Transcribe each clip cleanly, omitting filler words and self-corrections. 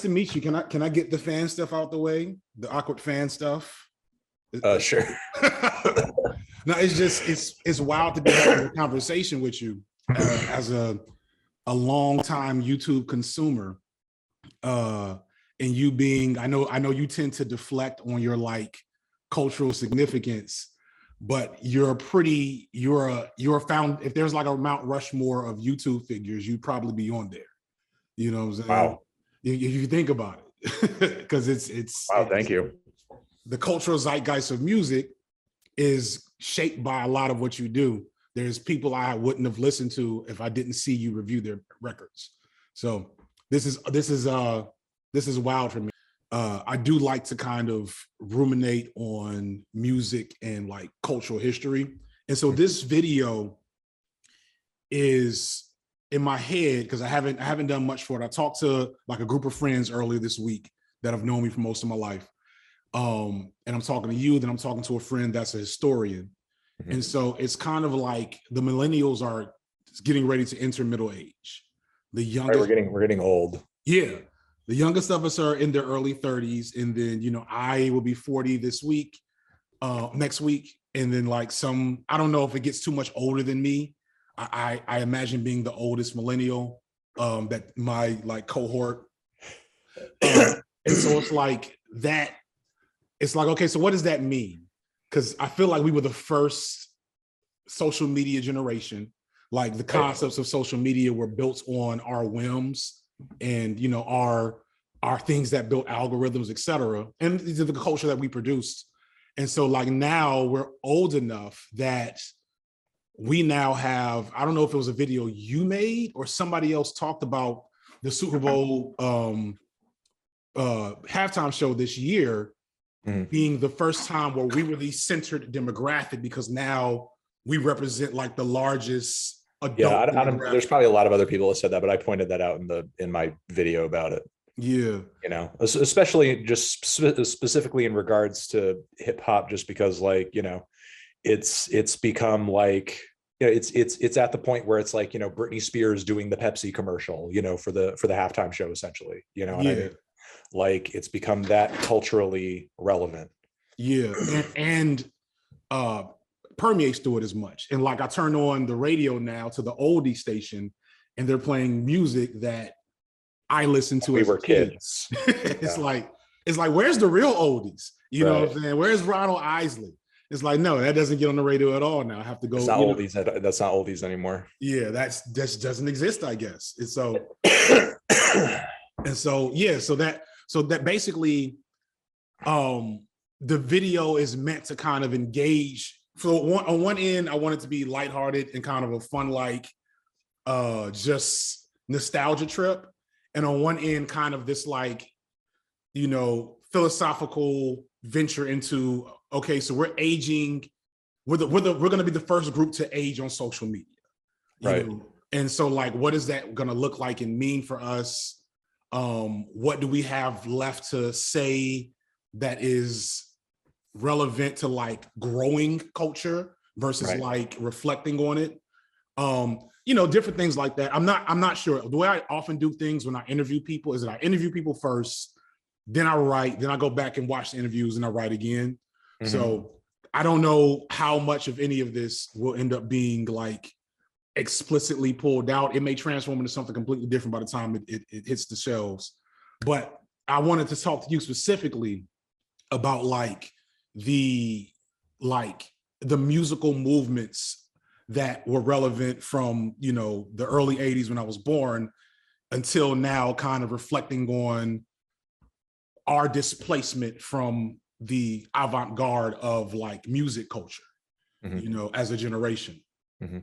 to meet you. Can I get the fan stuff out the way? The awkward fan stuff. Sure. No, it's just it's wild to be having a conversation with you as a long-time YouTube consumer. And you being, I know you tend to deflect on your like cultural significance, but you're found, if there's like a Mount Rushmore of YouTube figures, you'd probably be on there. You know what I'm saying? Wow. If you think about it, because Wow, thank you. The cultural zeitgeist of music is shaped by a lot of what you do. There's people I wouldn't have listened to if I didn't see you review their records. So this is wild for me. I do like to kind of ruminate on music and like cultural history. And so this video is in my head because I haven't done much for it. I talked to like a group of friends earlier this week that have known me for most of my life. And I'm talking to you, then I'm talking to a friend that's a historian. Mm-hmm. And so it's kind of like the millennials are getting ready to enter middle age. The youngest, right, we're getting old. Yeah. The youngest of us are in their early 30s. And then, you know, I will be 40 next week. And then like I don't know if it gets too much older than me. I imagine being the oldest millennial, that my like cohort. And so it's like that. It's like, okay, so what does that mean? Because I feel like we were the first social media generation. Like the concepts of social media were built on our whims and, you know, our things that built algorithms, et cetera. And these are the culture that we produced. And so like now we're old enough that we now have, I don't know if it was a video you made or somebody else talked about the Super Bowl halftime show this year. Mm-hmm. Being the first time where we were the centered demographic because now we represent like the largest adult. Yeah, there's probably a lot of other people that said that, but I pointed that out in my video about it. Yeah, you know, especially just specifically in regards to hip hop, just because like, you know, it's become like, you know, it's at the point where it's like, you know, Britney Spears doing the Pepsi commercial, you know, for the halftime show, essentially, you know. And I mean, like it's become that culturally relevant. Yeah, and permeates through it as much. And like I turn on the radio now to the oldie station and they're playing music that I listened to we as were kids. It's like where's the real oldies? You know what I'm saying? Where's Ronald Isley? It's like, no, that doesn't get on the radio at all now. I have to go. It's not oldies. That's not oldies anymore. Yeah, that doesn't exist, I guess. And so yeah, so that basically the video is meant to kind of engage. So on one end, I want it to be lighthearted and kind of a fun, like just nostalgia trip. And on one end, kind of this like, you know, philosophical venture into, okay, so we're aging. We're going to be the first group to age on social media. Right. Know? And so like, what is that going to look like and mean for us? What do we have left to say that is relevant to like growing culture versus like reflecting on it? You know, different things like that. I'm not sure. The way I often do things when I interview people is that I interview people first, then I write, then I go back and watch the interviews and I write again. Mm-hmm. So I don't know how much of any of this will end up being like explicitly pulled out. It may transform into something completely different by the time it hits the shelves. But I wanted to talk to you specifically about like the musical movements that were relevant from, you know, the early 80s when I was born until now, kind of reflecting on our displacement from the avant-garde of like music culture, mm-hmm. you know, as a generation. Mm-hmm.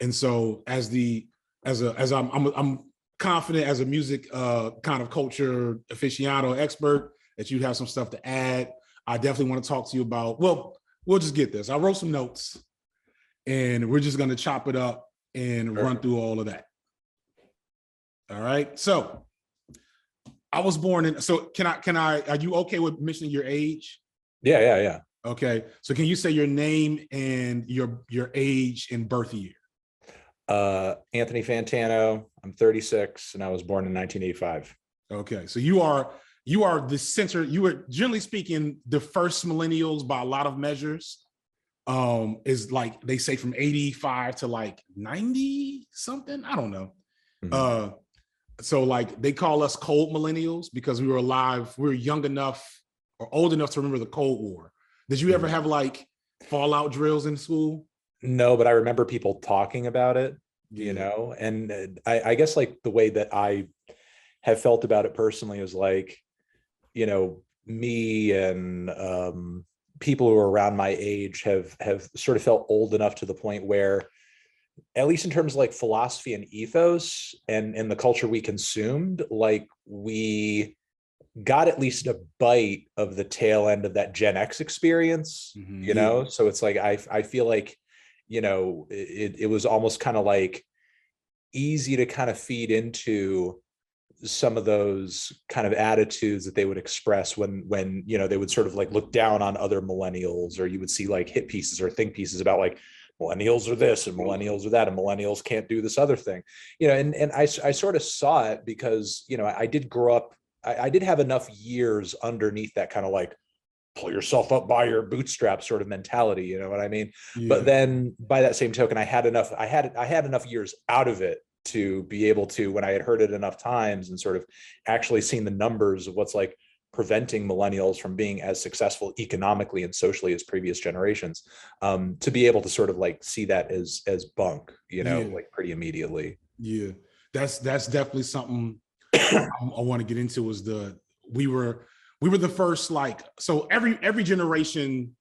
And so I'm confident as a music kind of culture aficionado expert that you have some stuff to add. I definitely want to talk to you about, well, we'll just get this. I wrote some notes and we're just going to chop it up and run through all of that. All right. So I was born in, so can I, are you okay with mentioning your age? Yeah. Okay. So can you say your name and your age and birth year? Anthony Fantano. I'm 36 and I was born in 1985. Okay, so you are the center. You are, generally speaking, the first millennials by a lot of measures. Is like they say from 85 to like 90 something. I don't know. Mhm. Uh, so like they call us cold millennials because we were alive. We were young enough or old enough to remember the Cold War. Did you ever Mhm. have like fallout drills in school? No, but I remember people talking about it, Yeah. and I guess like the way that I have felt about it personally is like, me and people who are around my age have sort of felt old enough to the point where, at least in terms of like philosophy and ethos and the culture we consumed, like we got at least a bite of the tail end of that Gen X experience, Yeah. So it's like I feel like, it was almost kind of like easy to kind of feed into some of those kind of attitudes that they would express when they would sort of like look down on other millennials, or you would see like hit pieces or think pieces about like millennials are this and millennials are that and millennials can't do this other thing, and I sort of saw it because I did grow up. I did have enough years underneath that kind of like pull yourself up by your bootstraps sort of mentality, you know what I mean? But Yeah. then by that same token, I had enough years out of it to be able to, when I had heard it enough times and sort of actually seen the numbers of what's like preventing millennials from being as successful economically and socially as previous generations, to be able to sort of like see that as bunk, Yeah. like pretty immediately. Yeah. That's definitely something I want to get into. Was the we were we were the first, like, so every generation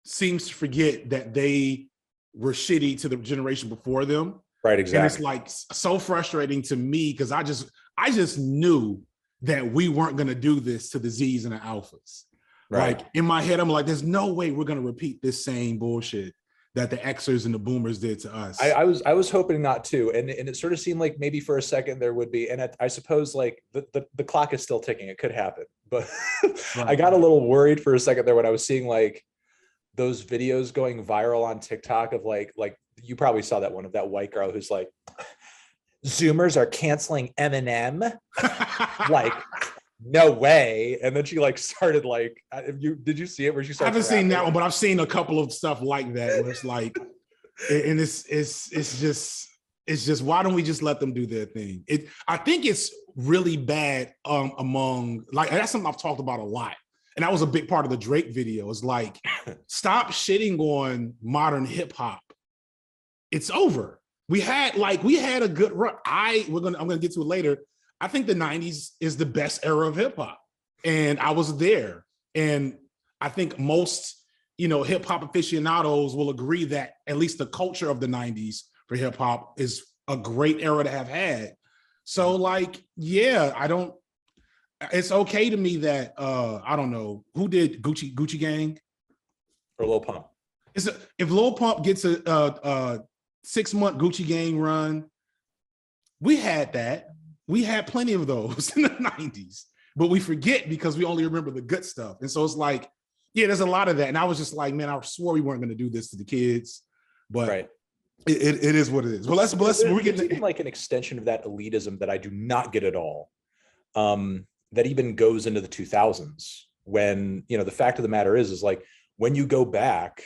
seems to forget that they were shitty to the generation before them. Right, And it's exactly. like so frustrating to me because I just knew that we weren't going to do this to the Z's and the alphas. Right. Like in my head, I'm like, there's no way we're going to repeat this same bullshit that the Xers and the boomers did to I, us. I was I was hoping not to, and it sort of seemed like maybe for a second there would be, and I suppose like the clock is still ticking. It could happen, but I Right. got a little worried for a second there when I was seeing like those videos going viral on TikTok of like you probably saw that one of that white girl who's like, Zoomers are canceling Eminem, like no way, and then she like started like, you did you see it where she I starts haven't seen that rapping? one, but I've seen a couple of stuff like that where it's like, and it's just why don't we just let them do their thing? I think it's really bad among, like, that's something I've talked about a lot, and that was a big part of the Drake video. Is like, stop shitting on modern hip hop. It's over. We had a good run. I'm gonna get to it later. I think the 90s is the best era of hip hop. And I was there. And I think most, hip hop aficionados will agree that at least the culture of the 90s for hip hop is a great era to have had. So like, yeah, it's okay to me that I don't know who did Gucci Gang. Or Lil Pump? If Lil Pump gets a 6-month Gucci Gang run, we had that. We had plenty of those in the 90s, but we forget because we only remember the good stuff. And so it's like, yeah, there's a lot of that. And I was just like, man, I swore we weren't going to do this to the kids, but Right. it is what it is. Well, we're There's getting even like an extension of that elitism that I do not get at all. That even goes into the 2000s, when the fact of the matter is like, when you go back,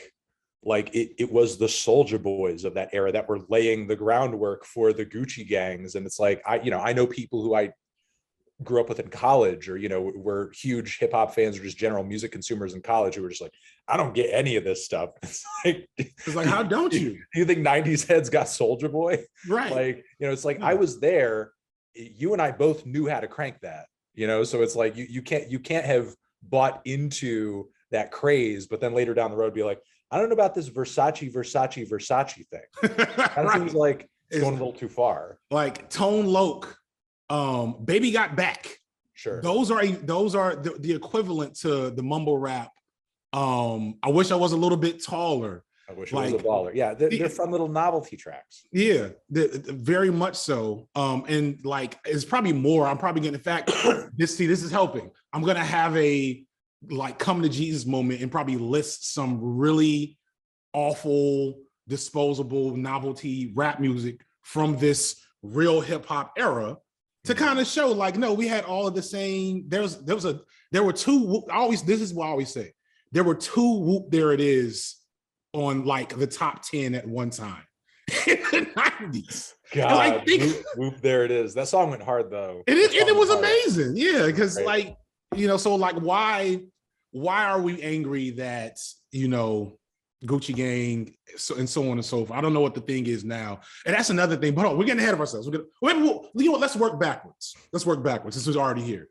like it was the Soldier Boys of that era that were laying the groundwork for the Gucci gangs, and it's like I know people who I grew up with in college, or were huge hip hop fans or just general music consumers in college, who were just like, I don't get any of this stuff. It's like, it's like, how don't you? do you think 90s heads got Soldier Boy? Right. Like, it's like, I Yeah. was there, you and I both knew how to crank that, so it's like you can't have bought into that craze, but then later down the road be like, I don't know about this Versace thing. Kind of seems Right. like it's It's going a little too far. like Tone Loc, Baby Got Back. Sure. Those are the equivalent to the mumble rap. I wish I was a little bit taller. I wish it was a Like, baller. Yeah, they're fun little novelty tracks. yeah, very much so. And like, it's probably more. I'm probably getting, in fact, this is helping. I'm gonna have a like come to Jesus moment and probably list some really awful, disposable novelty rap music from this real hip hop era. to kind of show like, no, we had all of the same. There were two. This is what I always say. There were two Whoop There It Is on like the top 10 at one time in the 90s. God, like, whoop, there it is. That song went hard though. And it was amazing. Yeah, because like, so like why are we angry that, Gucci Gang and so on and so forth? I don't know what the thing is now. And that's another thing. But we're getting ahead of ourselves. Let's work backwards. This was already here.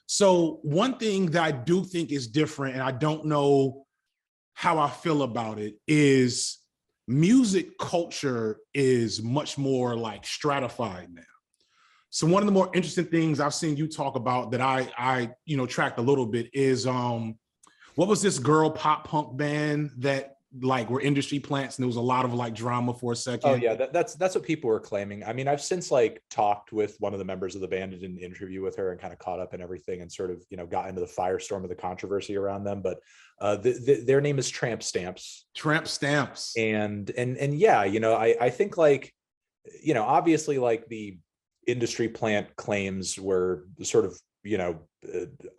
So one thing that I do think is different, and I don't know how I feel about it, is music culture is much more like stratified now. So one of the more interesting things I've seen you talk about that I tracked a little bit is what was this girl pop punk band that like were industry plants, and there was a lot of like drama for a second? Oh yeah, that's what people were claiming. I mean, I've since like talked with one of the members of the band and did an interview with her and kind of caught up and everything, and sort of got into the firestorm of the controversy around them. But their name is Tramp Stamps. Tramp Stamps. And yeah, I think like, obviously like the industry plant claims were sort of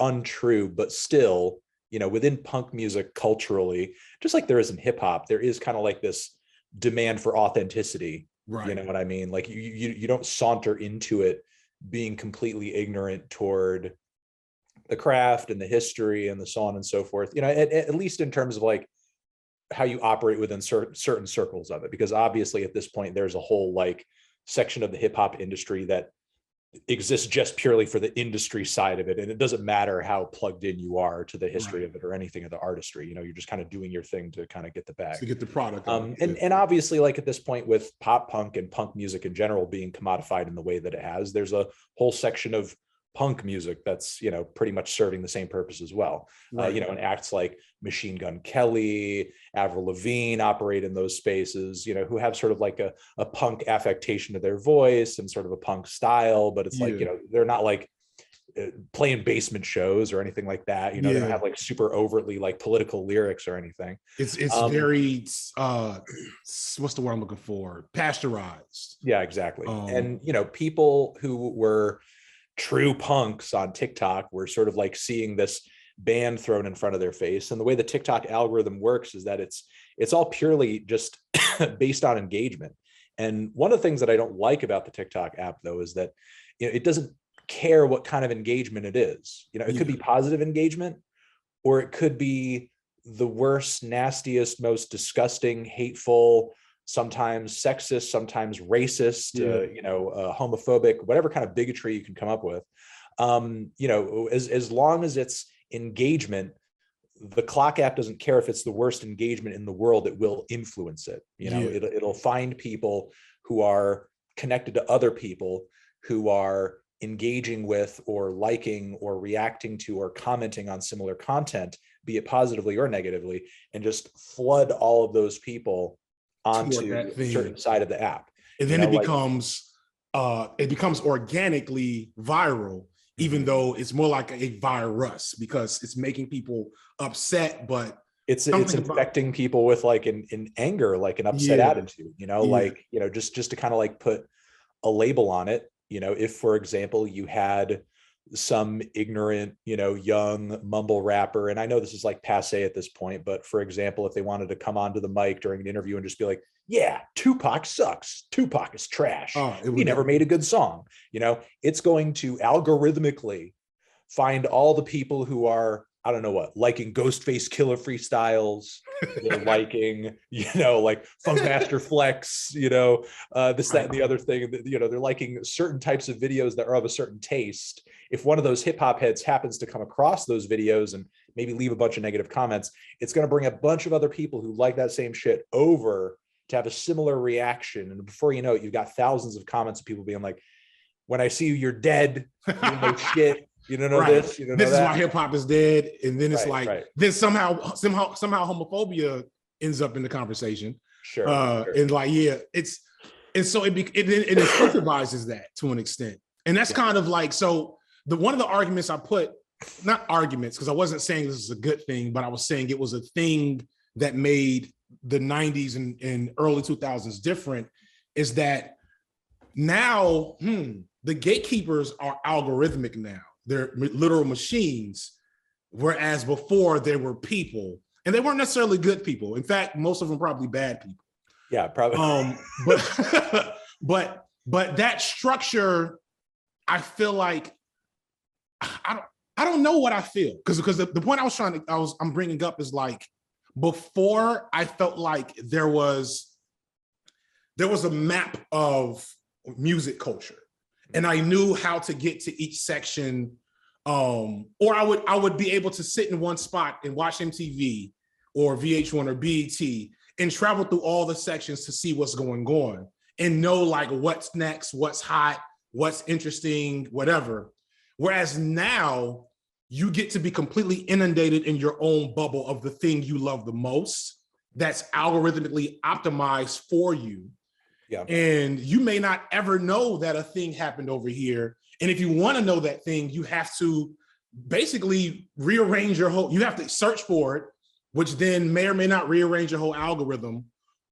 untrue, but still, within punk music culturally, just like there is in hip hop, there is kind of like this demand for authenticity. Right. You know what I mean? Like you don't saunter into it being completely ignorant toward the craft and the history and the so on and so forth, at least in terms of like how you operate within certain circles of it, because obviously at this point, there's a whole like section of the hip hop industry that exists just purely for the industry side of it. And it doesn't matter how plugged in you are to the history of it or anything of the artistry, you're just kind of doing your thing to kind of get the bag, to get the product. And obviously like at this point with pop punk and punk music in general being commodified in the way that it has, there's a whole section of punk music that's pretty much serving the same purpose as well. Right. And acts like Machine Gun Kelly, Avril Lavigne operate in those spaces, who have sort of like a punk affectation to their voice and sort of a punk style, but it's like they're not like playing basement shows or anything like that. They don't have like super overtly like political lyrics or anything. It's very what's the word I'm looking for? Pasteurized. Yeah, exactly. And people who were true punks on TikTok were sort of like seeing this band thrown in front of their face. And the way the TikTok algorithm works is that it's all purely just based on engagement. And one of the things that I don't like about the TikTok app though is that it doesn't care what kind of engagement it is. It could be positive engagement, or it could be the worst, nastiest, most disgusting, hateful, sometimes sexist, sometimes racist, homophobic, whatever kind of bigotry you can come up with. As long as it's engagement, the clock app doesn't care if it's the worst engagement in the world, it will influence it. It'll find people who are connected to other people who are engaging with or liking or reacting to or commenting on similar content, be it positively or negatively, and just flood all of those people onto a certain side of the app. And then it becomes organically viral, even though it's more like a virus, because it's making people upset, but it's infecting people with like an anger, like an upset attitude, just to kind of like put a label on it. If, for example, you had some ignorant, young mumble rapper, and I know this is like passe at this point, but for example, if they wanted to come onto the mic during an interview and just be like, yeah, Tupac sucks, Tupac is trash, he never made a good song, it's going to algorithmically find all the people who are, I don't know what, liking Ghostface Killer freestyles, they're liking, like Funkmaster Flex, this, that, and the other thing, they're liking certain types of videos that are of a certain taste. If one of those hip hop heads happens to come across those videos and maybe leave a bunch of negative comments, it's going to bring a bunch of other people who like that same shit over to have a similar reaction. And before you know it, you've got thousands of comments of people being like, when I see you, you're dead, you know shit. You don't know this. You don't know this is why hip hop is dead, and then it's then somehow homophobia ends up in the conversation. Sure. And like and so it incentivizes that to an extent, and that's kind of like one of the arguments I put, not arguments because I wasn't saying this is a good thing, but I was saying it was a thing that made the 90s and early 2000s different, is that now the gatekeepers are algorithmic now. They're literal machines, whereas before they were people, and they weren't necessarily good people. In fact, most of them probably bad people. Yeah, probably. But but that structure, I feel like I don't know what I feel, because the point I'm bringing up is like, before I felt like there was a map of music culture, and I knew how to get to each section, or I would be able to sit in one spot and watch MTV or VH1 or BET and travel through all the sections to see what's going on and know like what's next, what's hot, what's interesting, whatever. Whereas now you get to be completely inundated in your own bubble of the thing you love the most that's algorithmically optimized for you. Yeah. And you may not ever know that a thing happened over here. And if you want to know that thing, you have to basically rearrange you have to search for it, which then may or may not rearrange your whole algorithm.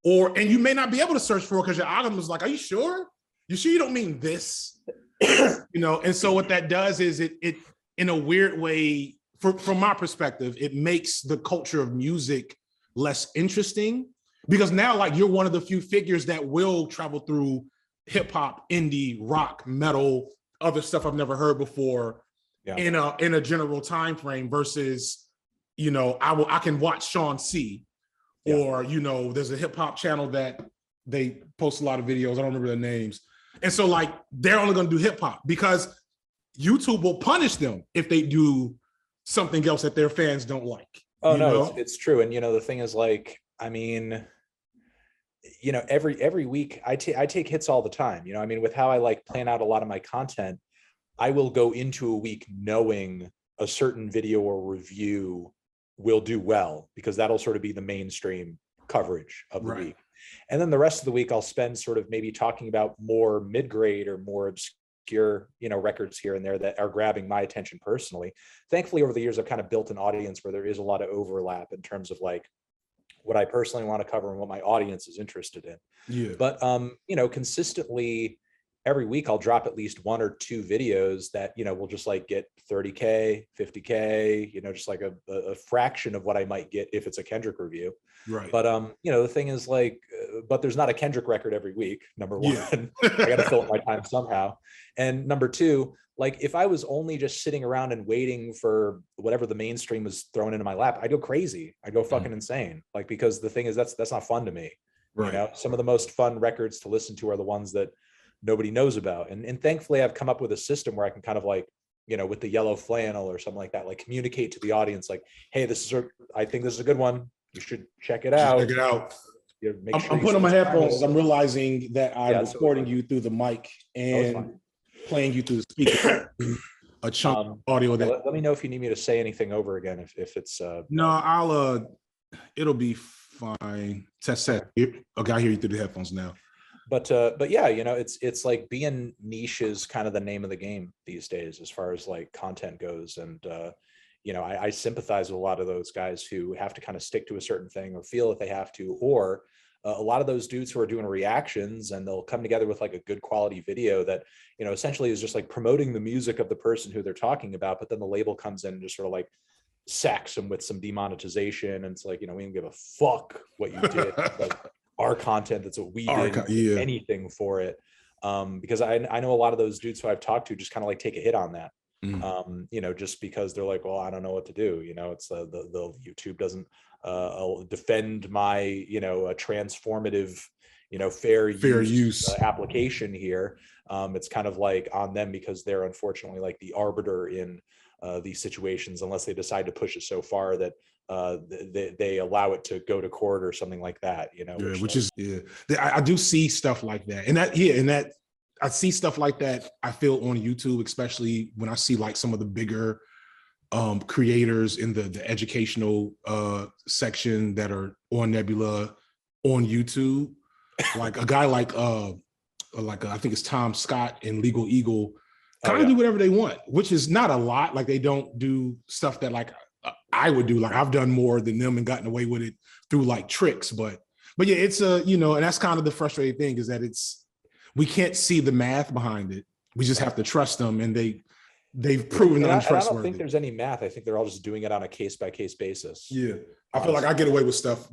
And you may not be able to search for it because your algorithm is like, are you sure? You sure you don't mean this? And so what that does is it in a weird way, from my perspective, it makes the culture of music less interesting, because now like you're one of the few figures that will travel through hip hop, indie, rock, metal, other stuff I've never heard before, in a general time frame, versus, I can watch Sean C, or there's a hip hop channel that they post a lot of videos. I don't remember their names. And so like they're only going to do hip hop because YouTube will punish them if they do something else that their fans don't like. Oh no, it's true. And the thing is, like, I mean, every week I take hits all the time. I mean, with how I like plan out a lot of my content, I will go into a week knowing a certain video or review will do well, because that'll sort of be the mainstream coverage of the week. And then the rest of the week I'll spend sort of maybe talking about more mid-grade or more obscure, records here and there that are grabbing my attention personally. Thankfully, over the years, I've kind of built an audience where there is a lot of overlap in terms of like what I personally want to cover and what my audience is interested in. Yeah. But consistently every week I'll drop at least 1 or 2 videos that, will just like get 30K, 50K, just like a fraction of what I might get if it's a Kendrick review. Right. But, the thing is like, but there's not a Kendrick record every week. Number one, I got to fill up my time somehow. And number two, like if I was only just sitting around and waiting for whatever the mainstream was thrown into my lap, I'd go crazy. I'd go fucking insane. Like, because the thing is, that's not fun to me. Right. Some of the most fun records to listen to are the ones that nobody knows about. And thankfully I've come up with a system where I can kind of like, with the yellow flannel or something like that, like communicate to the audience, like, hey, I think this is a good one. You should check it out. Check it out. I'm putting on my headphones. I'm realizing that I'm recording you through the mic and playing you through the speaker. A chunk of audio. Let me know if you need me to say anything over again. If it's no, it'll be fine. Test. Okay, I hear you through the headphones now. But yeah, it's like being niche is kind of the name of the game these days as far as like content goes. And I sympathize with a lot of those guys who have to kind of stick to a certain thing or feel that they have to, or a lot of those dudes who are doing reactions and they'll come together with like a good quality video that, essentially is just like promoting the music of the person who they're talking about. But then the label comes in and just sort of like sacks them with some demonetization. And it's like, we don't give a fuck what you did. Like our content, that's what we did, anything for it. Because I know a lot of those dudes who I've talked to just kind of like take a hit on that. Just because they're like, well, I don't know what to do. It's the YouTube doesn't defend my, a transformative, fair use application here. It's kind of like on them because they're unfortunately like the arbiter in these situations, unless they decide to push it so far that they allow it to go to court or something like that, I do see stuff like that. And that I see stuff like that, I feel, on YouTube, especially when I see like some of the bigger creators in the educational section that are on Nebula on YouTube. Like a guy like I think it's Tom Scott and Legal Eagle kind of do whatever they want, which is not a lot. Like they don't do stuff that like I would do. Like I've done more than them and gotten away with it through like tricks. But yeah, it's and that's kind of the frustrating thing, is that we can't see the math behind it. We just have to trust them, and they've proven And I don't think untrustworthy. there's any math. I think they're all just doing it on a case by case basis. Yeah, I feel like I get away with stuff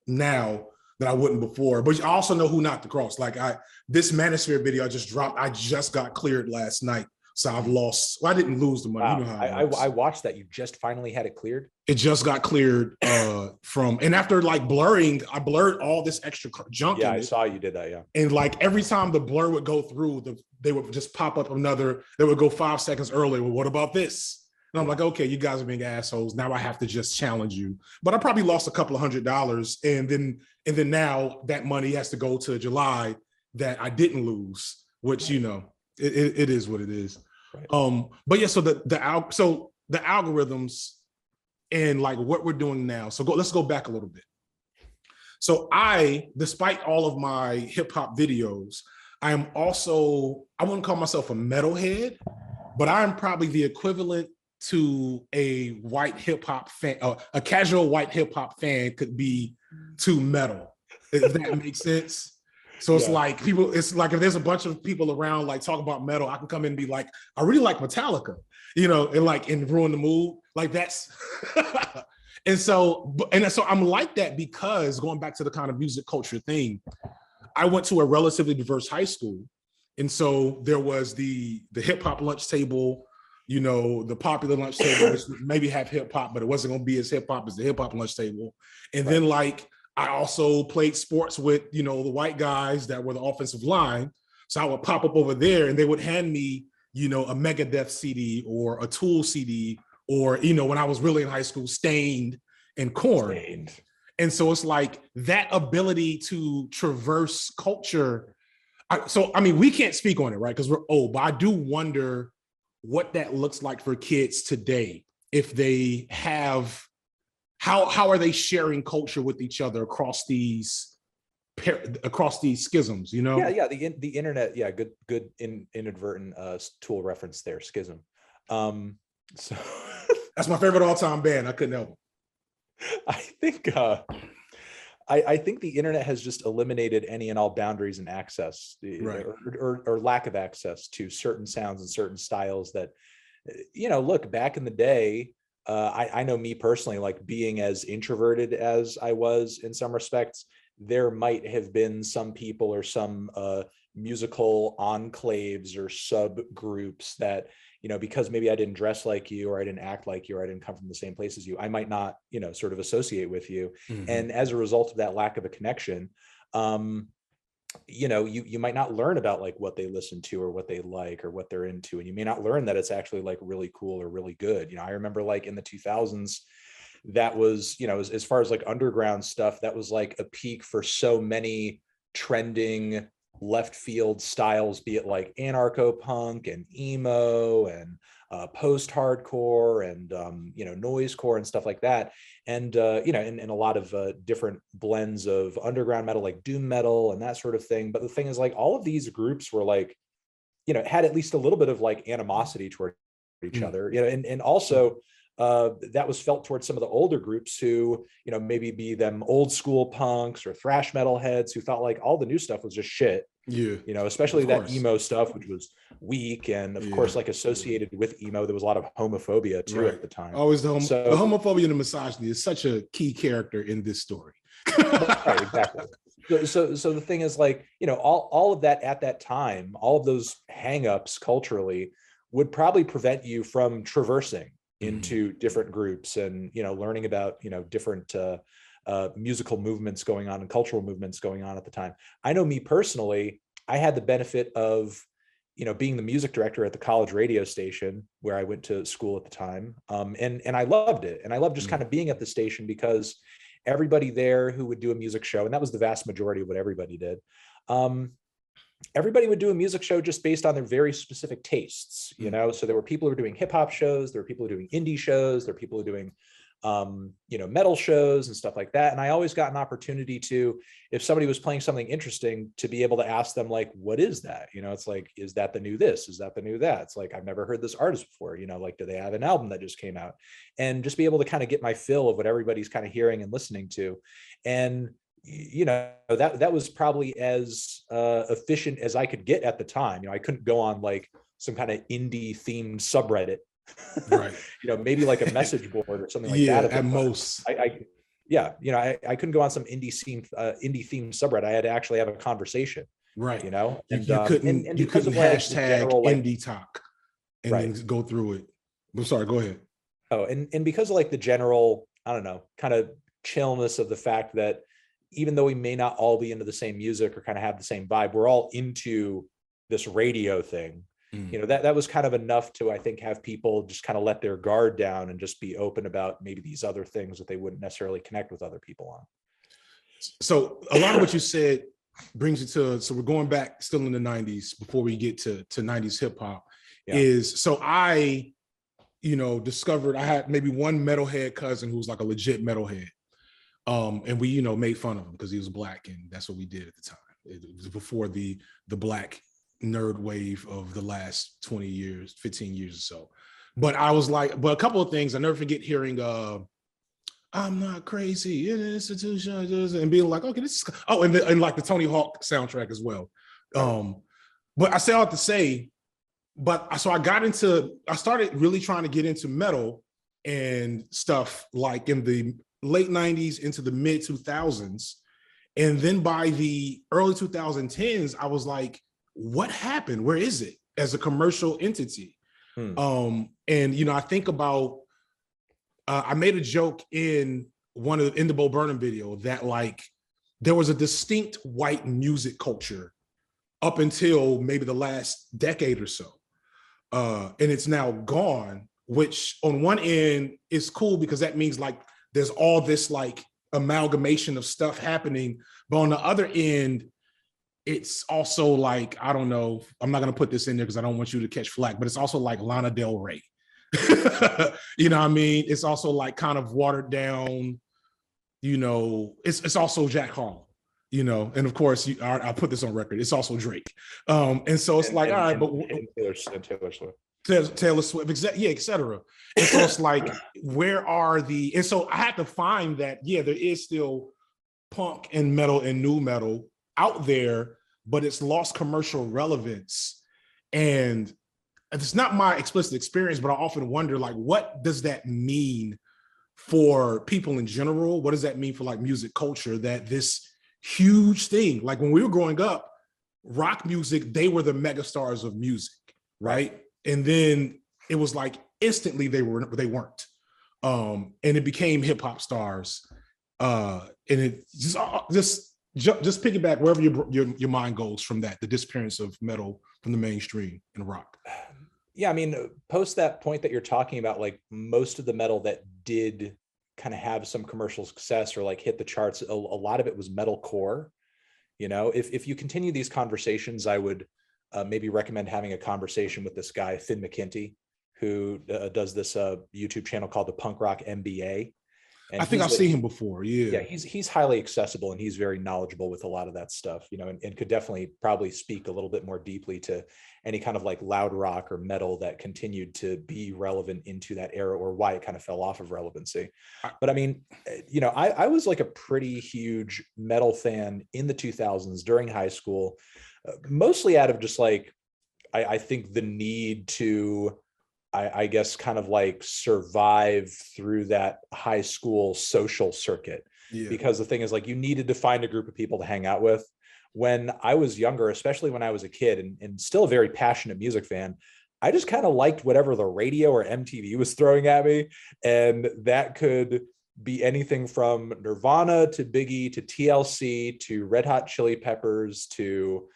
now that I wouldn't before. But I also know who not to cross. Like this Manosphere video I just dropped, I just got cleared last night. So I've lost. Well, I didn't lose the money. Wow. You know how it works. I watched that. You just finally had it cleared. It just got cleared from, and after like blurring, I blurred all this extra junk. Yeah, I saw you did that. Yeah. And like every time the blur would go through, they would just pop up another. They would go 5 seconds earlier. Well, what about this? And I'm like, okay, you guys are being assholes. Now I have to just challenge you. But I probably lost a couple of $100, and then now that money has to go to July that I didn't lose, which it is what it is. Right. But yeah, so the algorithms and like what we're doing now. So let's go back a little bit. So despite all of my hip hop videos, I am also, I wouldn't call myself a metalhead, but I'm probably the equivalent to a white hip hop fan, a casual white hip hop fan could be to metal, if that makes sense. So it's like it's like if there's a bunch of people around like talk about metal, I can come in and be like, I really like Metallica, and ruin the mood. Like that's and so I'm like that because going back to the kind of music culture thing, I went to a relatively diverse high school. And so there was the hip hop lunch table, the popular lunch table, which maybe have hip hop, but it wasn't going to be as hip hop as the hip hop lunch table. And then like, I also played sports with, the white guys that were the offensive line. So I would pop up over there and they would hand me, a Megadeth CD or a Tool CD, or, when I was really in high school, Stained and Korn. And so it's like that ability to traverse culture. We can't speak on it, right? Because we're old, but I do wonder what that looks like for kids today. If they have, how are they sharing culture with each other across these schisms, Yeah, the internet, good inadvertent Tool reference there, schism. So that's my favorite all-time band. I couldn't help it. I think the internet has just eliminated any and all boundaries and access, right, or lack of access to certain sounds and certain styles that, look, back in the day, I know me personally, like being as introverted as I was in some respects, there might have been some people or some musical enclaves or subgroups that, because maybe I didn't dress like you, or I didn't act like you, or I didn't come from the same place as you, I might not, sort of associate with you. Mm-hmm. And as a result of that lack of a connection, you might not learn about like what they listen to or what they like or what they're into. And you may not learn that it's actually like really cool or really good. I remember like in the 2000s, that was, as far as like underground stuff, that was like a peak for so many trending left field styles, be it like anarcho-punk and emo and post-hardcore and noisecore and stuff like that, and and a lot of different blends of underground metal, like doom metal and that sort of thing. But the thing is, like, all of these groups were like, had at least a little bit of like animosity toward each other, and also that was felt towards some of the older groups who, maybe be them old school punks or thrash metal heads who felt like all the new stuff was just shit. Yeah. Especially that emo stuff, which was weak. And of course, like associated with emo, there was a lot of homophobia too at the time. Always the homophobia and the misogyny is such a key character in this story. Right, exactly. So the thing is, like, all of that at that time, all of those hangups culturally would probably prevent you from traversing into different groups and, learning about, different musical movements going on and cultural movements going on at the time. I know me personally, I had the benefit of, being the music director at the college radio station where I went to school at the time. And I loved it. And I loved just kind of being at the station because everybody there who would do a music show, and that was the vast majority of what everybody did. Everybody would do a music show just based on their very specific tastes, So there were people who were doing hip hop shows, there were people who were doing indie shows, there were people who were doing, metal shows and stuff like that. And I always got an opportunity to, if somebody was playing something interesting, to be able to ask them, like, what is that? It's like, is that the new this? Is that the new that? It's like, I've never heard this artist before, like, do they have an album that just came out? And just be able to kind of get my fill of what everybody's kind of hearing and listening to. And that was probably as efficient as I could get at the time. I couldn't go on like some kind of indie themed subreddit, Right. maybe like a message board or something like Yeah, that at the at time. most. Yeah, I couldn't go on some indie themed subreddit. I had to actually have a conversation, Right. and You because couldn't of like the hashtag general like indie talk and right. then go through it. I'm sorry, go ahead. Oh, and because of like the general, I don't know, kind of chillness of the fact that even though we may not all be into the same music or kind of have the same vibe, we're all into this radio thing. That was kind of enough to, I think, have people just kind of let their guard down and just be open about maybe these other things that they wouldn't necessarily connect with other people on. So a lot of what you said brings you to, so we're going back still in the 90s before we get to 90s hip hop. So I discovered I had maybe one metalhead cousin who was like a legit metalhead. And we, made fun of him because he was black, and that's what we did at the time. It was before the black nerd wave of the last 20 years, 15 years or so. But I was like, but a couple of things, I never forget hearing I'm not crazy in an institution, and being like, okay, this is, and like the Tony Hawk soundtrack as well. But I say all to say, so I started really trying to get into metal and stuff like in the late 90s into the mid 2000s. And then by the early 2010s, I was like, what happened? Where is it as a commercial entity? And, I think about, I made a joke in the Bo Burnham video that like, there was a distinct white music culture up until maybe the last decade or so. And it's now gone, which on one end is cool because that means like there's all this like amalgamation of stuff happening. But on the other end, it's also like, I don't know, I'm not going to put this in there because I don't want you to catch flack, but it's also like Lana Del Rey. You know what I mean? It's also like kind of watered down, it's also Jack Harlow. And of course, I'll put this on record. It's also Drake. And so it's all right, but Taylor Swift. Taylor Swift, et cetera. And so it's like, where are and so I had to find that, there is still punk and metal and new metal out there, but it's lost commercial relevance. And it's not my explicit experience, but I often wonder, like, what does that mean for people in general? What does that mean for like music culture, that this huge thing, like when we were growing up, rock music, they were the megastars of music, right? And then it was like instantly they weren't. And it became hip hop stars. And it just piggyback wherever your mind goes from that, the disappearance of metal from the mainstream and rock. Yeah, I mean, post that point that you're talking about, like most of the metal that did kind of have some commercial success or like hit the charts, a lot of it was metalcore. If you continue these conversations, I would maybe recommend having a conversation with this guy, Finn McKenty, who does this YouTube channel called the Punk Rock MBA. And I think I've seen him before. Yeah, he's highly accessible and he's very knowledgeable with a lot of that stuff, and could definitely probably speak a little bit more deeply to any kind of like loud rock or metal that continued to be relevant into that era or why it kind of fell off of relevancy. But I mean, I was like a pretty huge metal fan in the 2000s during high school, mostly out of just like, I think the need to, I guess, kind of like survive through that high school social circuit. Because the thing is, like, you needed to find a group of people to hang out with. When I was younger, especially when I was a kid and still a very passionate music fan, I just kind of liked whatever the radio or MTV was throwing at me. And that could be anything from Nirvana to Biggie to TLC to Red Hot Chili Peppers to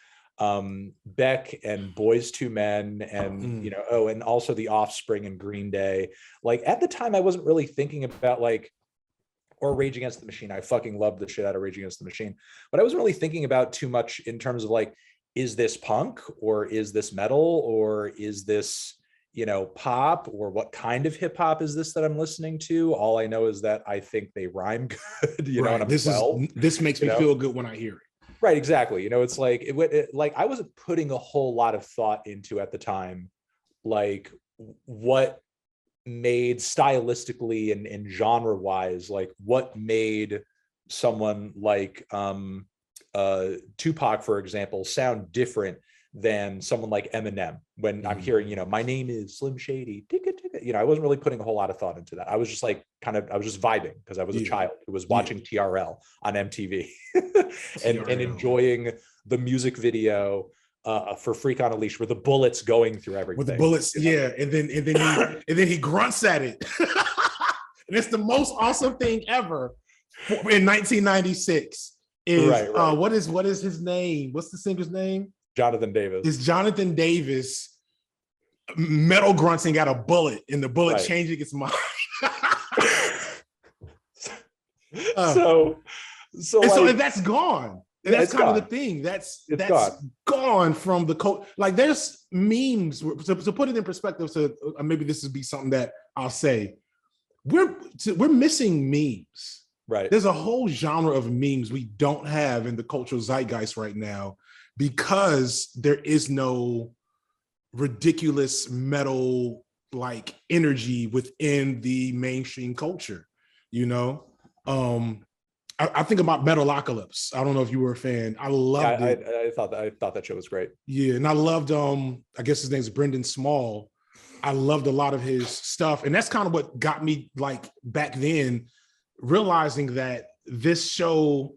Beck and Boys to Men and and also The Offspring and Green Day. Like at the time I wasn't really thinking about like, or Rage Against the Machine. I fucking loved the shit out of Rage Against the Machine, but I wasn't really thinking about too much in terms of like, is this punk or is this metal or is this pop, or what kind of hip hop is this that I'm listening to? All I know is that I think they rhyme good, right. And I'm 12, this makes me feel good when I hear it. Right, exactly. It's like like I wasn't putting a whole lot of thought into at the time, like what made stylistically and genre wise, like what made someone like Tupac, for example, sound different than someone like Eminem when I'm hearing, my name is Slim Shady, I wasn't really putting a whole lot of thought into that. I was just like I was just vibing because I was a child who was watching TRL on MTV and enjoying the music video for Freak on a Leash with the bullets going through everything. With the bullets, and then he grunts at it. And it's the most awesome thing ever in 1996 is right. What is his name? What's the singer's name? Jonathan Davis. It's Jonathan Davis metal grunting at a bullet and the bullet changing its mind. So that's gone. And that's kind of the thing. That's gone from the code. Like there's memes to put it in perspective. So maybe this would be something that I'll say. We're missing memes. Right. There's a whole genre of memes we don't have in the cultural zeitgeist right now because there is no ridiculous metal like energy within the mainstream culture. I think about Metalocalypse. I don't know if you were a fan. I loved it. I thought that show was great. Yeah, and I loved I guess his name's Brendan Small. I loved a lot of his stuff. And that's kind of what got me like back then realizing that this show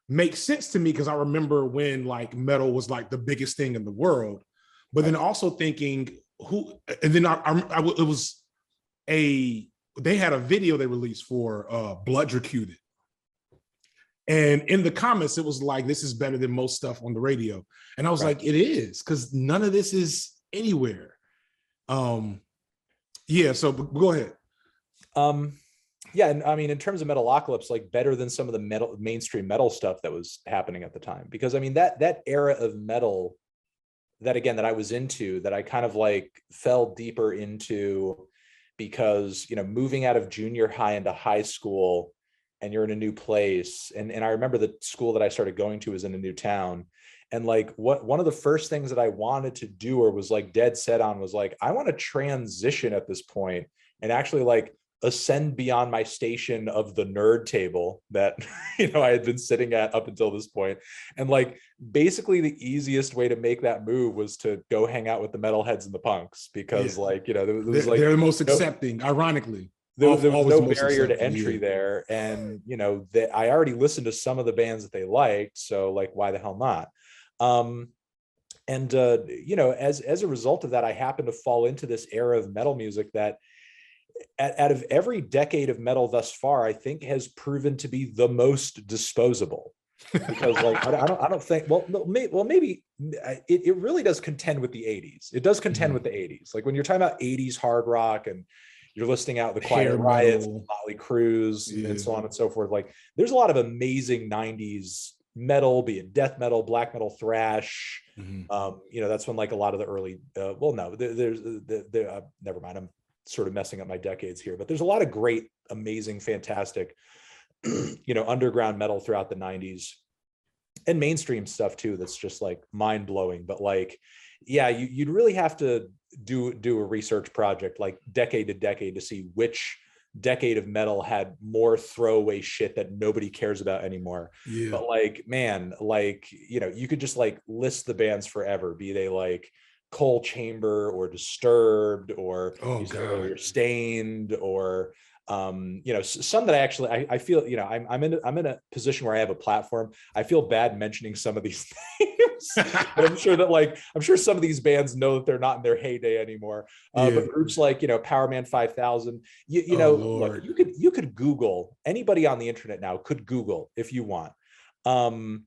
makes sense to me because I remember when like metal was like the biggest thing in the world. But then also thinking they had a video they released for Blood Dracuted. And in the comments, it was like, this is better than most stuff on the radio. And I was like, it is, because none of this is anywhere. So go ahead. Yeah, and I mean, in terms of Metalocalypse, like better than some of the mainstream metal stuff that was happening at the time. Because I mean, that era of metal that I was into, that I kind of like fell deeper into because, moving out of junior high into high school, and you're in a new place. And I remember the school that I started going to was in a new town. And like one of the first things that I wanted to do or was like dead set on was like, I want to transition at this point and actually like ascend beyond my station of the nerd table that, I had been sitting at up until this point. And like, basically the easiest way to make that move was to go hang out with the metalheads and the punks because like, there was like, they're the most accepting, ironically. There was no barrier to entry there. And, I already listened to some of the bands that they liked. So like, why the hell not? As a result of that, I happened to fall into this era of metal music that out of every decade of metal thus far, I think has proven to be the most disposable. Because like, I don't think, maybe it really does contend with the 80s. It does contend with the 80s. Like when you're talking about 80s hard rock and you're listing out the Quiet Riots, Motley Crues, and so on and so forth. Like there's a lot of amazing 90s metal, be it death metal, black metal, thrash. That's when like a lot of the early, never mind. I'm sort of messing up my decades here, but there's a lot of great, amazing, fantastic, underground metal throughout the 90s and mainstream stuff too. That's just like mind blowing. But like, yeah, you'd really have to do a research project like decade to decade to see which decade of metal had more throwaway shit that nobody cares about anymore. But like, man, like, you could just like list the bands forever, be they like Coal Chamber or Disturbed or Stained or some that I feel, I'm in a position where I have a platform. I feel bad mentioning some of these names, but I'm sure some of these bands know that they're not in their heyday anymore. But groups like, Power Man 5000, look, you could Google, anybody on the internet now could Google if you want, in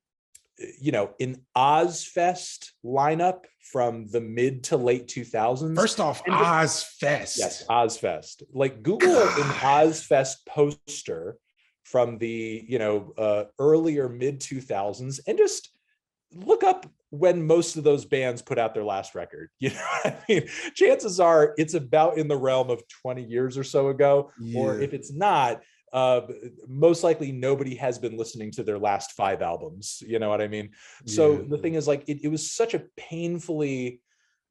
Ozfest lineup from the mid to late 2000s. First off, Ozfest. Yes, Ozfest. Like Google an Ozfest poster from the, earlier mid 2000s and just look up when most of those bands put out their last record. Chances are it's about in the realm of 20 years or so ago, or if it's not, most likely nobody has been listening to their last 5 albums. You know what I mean? So the thing is, like, it was such a painfully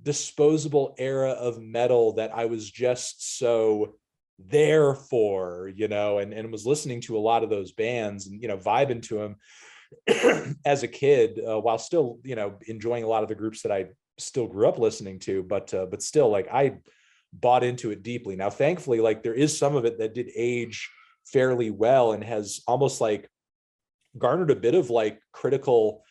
disposable era of metal that I was just so Therefore, and was listening to a lot of those bands and, vibing to them as a kid, while still, enjoying a lot of the groups that I still grew up listening to, but still, like, I bought into it deeply. Now, thankfully, like, there is some of it that did age fairly well and has almost like garnered a bit of like critical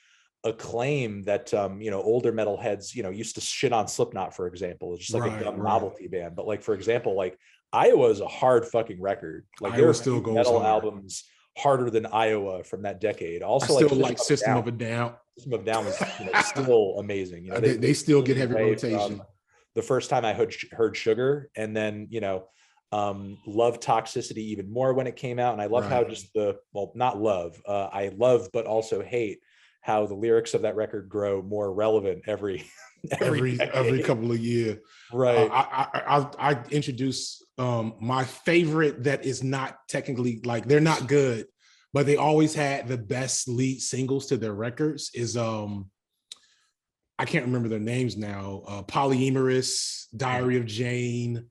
acclaim that older metalheads used to shit on Slipknot, for example. It's just like a dumb novelty band. But like, for example, like Iowa is a hard fucking record. Like, there are still goes metal hard. albums harder than Iowa from that decade. Also, I still like System of a Down. System of a Down was still amazing. They still get heavy rotation. The first time I heard Sugar, and then love Toxicity even more when it came out. And I love how just not love, I love but also hate how the lyrics of that record grow more relevant every couple of years. Right. I introduce my favorite that is not technically, like, they're not good, but they always had the best lead singles to their records is I can't remember their names now. Polyamorous, Diary of Jane,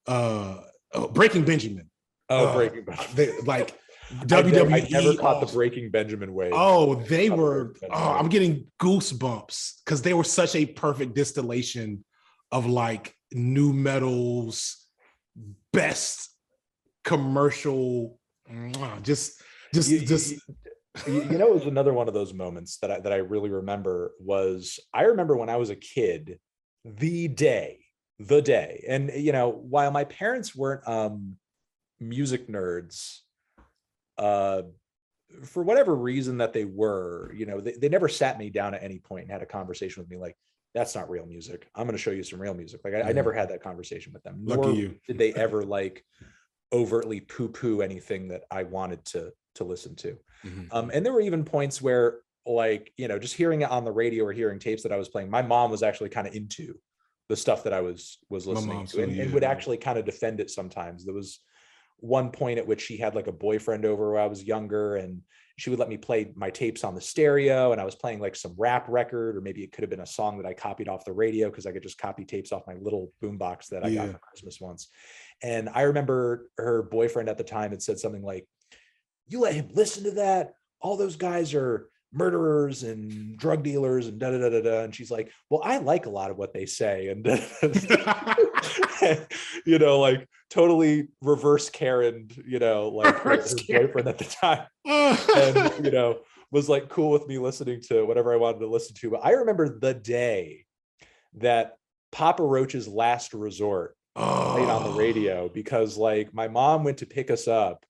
Breaking Benjamin. Breaking Benjamin. WWE. I never caught the Breaking Benjamin wave. Oh, they were. I'm getting goosebumps because they were such a perfect distillation of like new metal's best commercial. Just. It was another one of those moments that I really remember. I remember when I was a kid, the day, and while my parents weren't music nerds, for whatever reason that they were, they never sat me down at any point and had a conversation with me like, that's not real music, I'm going to show you some real music. Like, I never had that conversation with them. Nor did they ever like overtly poo-poo anything that I wanted to listen to. And there were even points where, like, just hearing it on the radio or hearing tapes that I was playing, my mom was actually kind of into the stuff that I was listening to, and would actually kind of defend it sometimes. There was one point at which she had like a boyfriend over when I was younger, and she would let me play my tapes on the stereo, and I was playing like some rap record, or maybe it could have been a song that I copied off the radio because I could just copy tapes off my little boombox that I got for Christmas once. And I remember her boyfriend at the time had said something like, "You let him listen to that? All those guys are murderers and drug dealers and da da da da da." And she's like, "Well, I like a lot of what they say." And like totally reverse Karen, like her boyfriend at the time, and was like cool with me listening to whatever I wanted to listen to. But I remember the day that Papa Roach's Last Resort played on the radio, because like my mom went to pick us up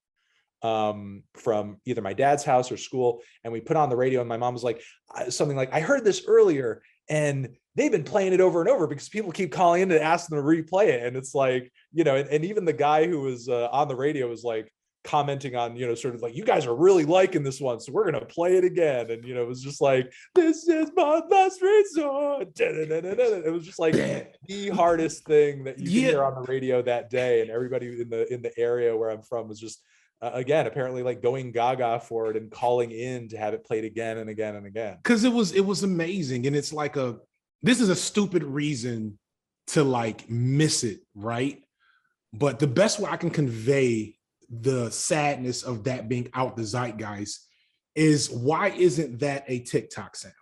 from either my dad's house or school, and we put on the radio, and my mom was like something like, "I heard this earlier and they've been playing it over and over because people keep calling in to ask them to replay it." And it's like, and even the guy who was on the radio was like commenting on, sort of like, "You guys are really liking this one, so we're gonna play it again." And it was just like, "This is my last resort." It was just like the hardest thing that you could hear on the radio that day, and everybody in the area where I'm from was just again apparently like going gaga for it and calling in to have it played again and again and again, because it was amazing. And it's like this is a stupid reason to like miss it, right? But the best way I can convey the sadness of that being out the zeitgeist is, why isn't that a TikTok sound?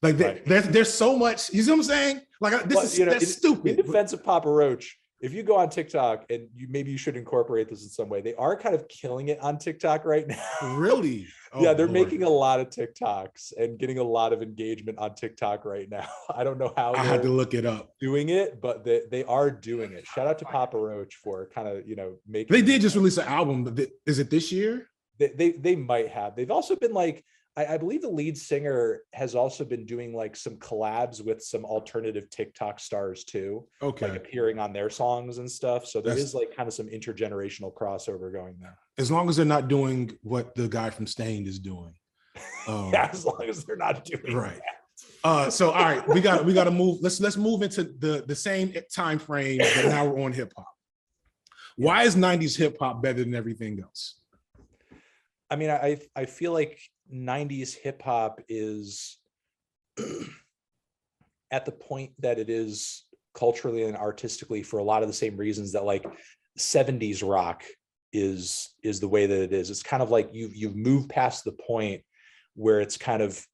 Like there's so much, you see what I'm saying? Like that's stupid. In defense of Papa Roach, if you go on TikTok, and maybe you should incorporate this in some way, they are kind of killing it on TikTok right now. Really? Oh, yeah, they're making a lot of TikToks and getting a lot of engagement on TikTok right now. I don't know how I had to look it up. Doing it, but they are doing it. Shout out to Papa Roach for kind of making. They did just release an album. Is it this year? They might have. They've also been like, I believe the lead singer has also been doing like some collabs with some alternative TikTok stars too. Okay. Like appearing on their songs and stuff. So there is like kind of some intergenerational crossover going there. As long as they're not doing what the guy from Stained is doing. Yeah, as long as they're not doing right. So all right, we got to move. Let's move into the same time frame, but now we're on hip hop. Why is 90s hip hop better than everything else? I mean, I feel like 90s hip hop is at the point that it is culturally and artistically for a lot of the same reasons that like 70s rock is the way that it is. It's kind of like you've moved past the point where it's kind of,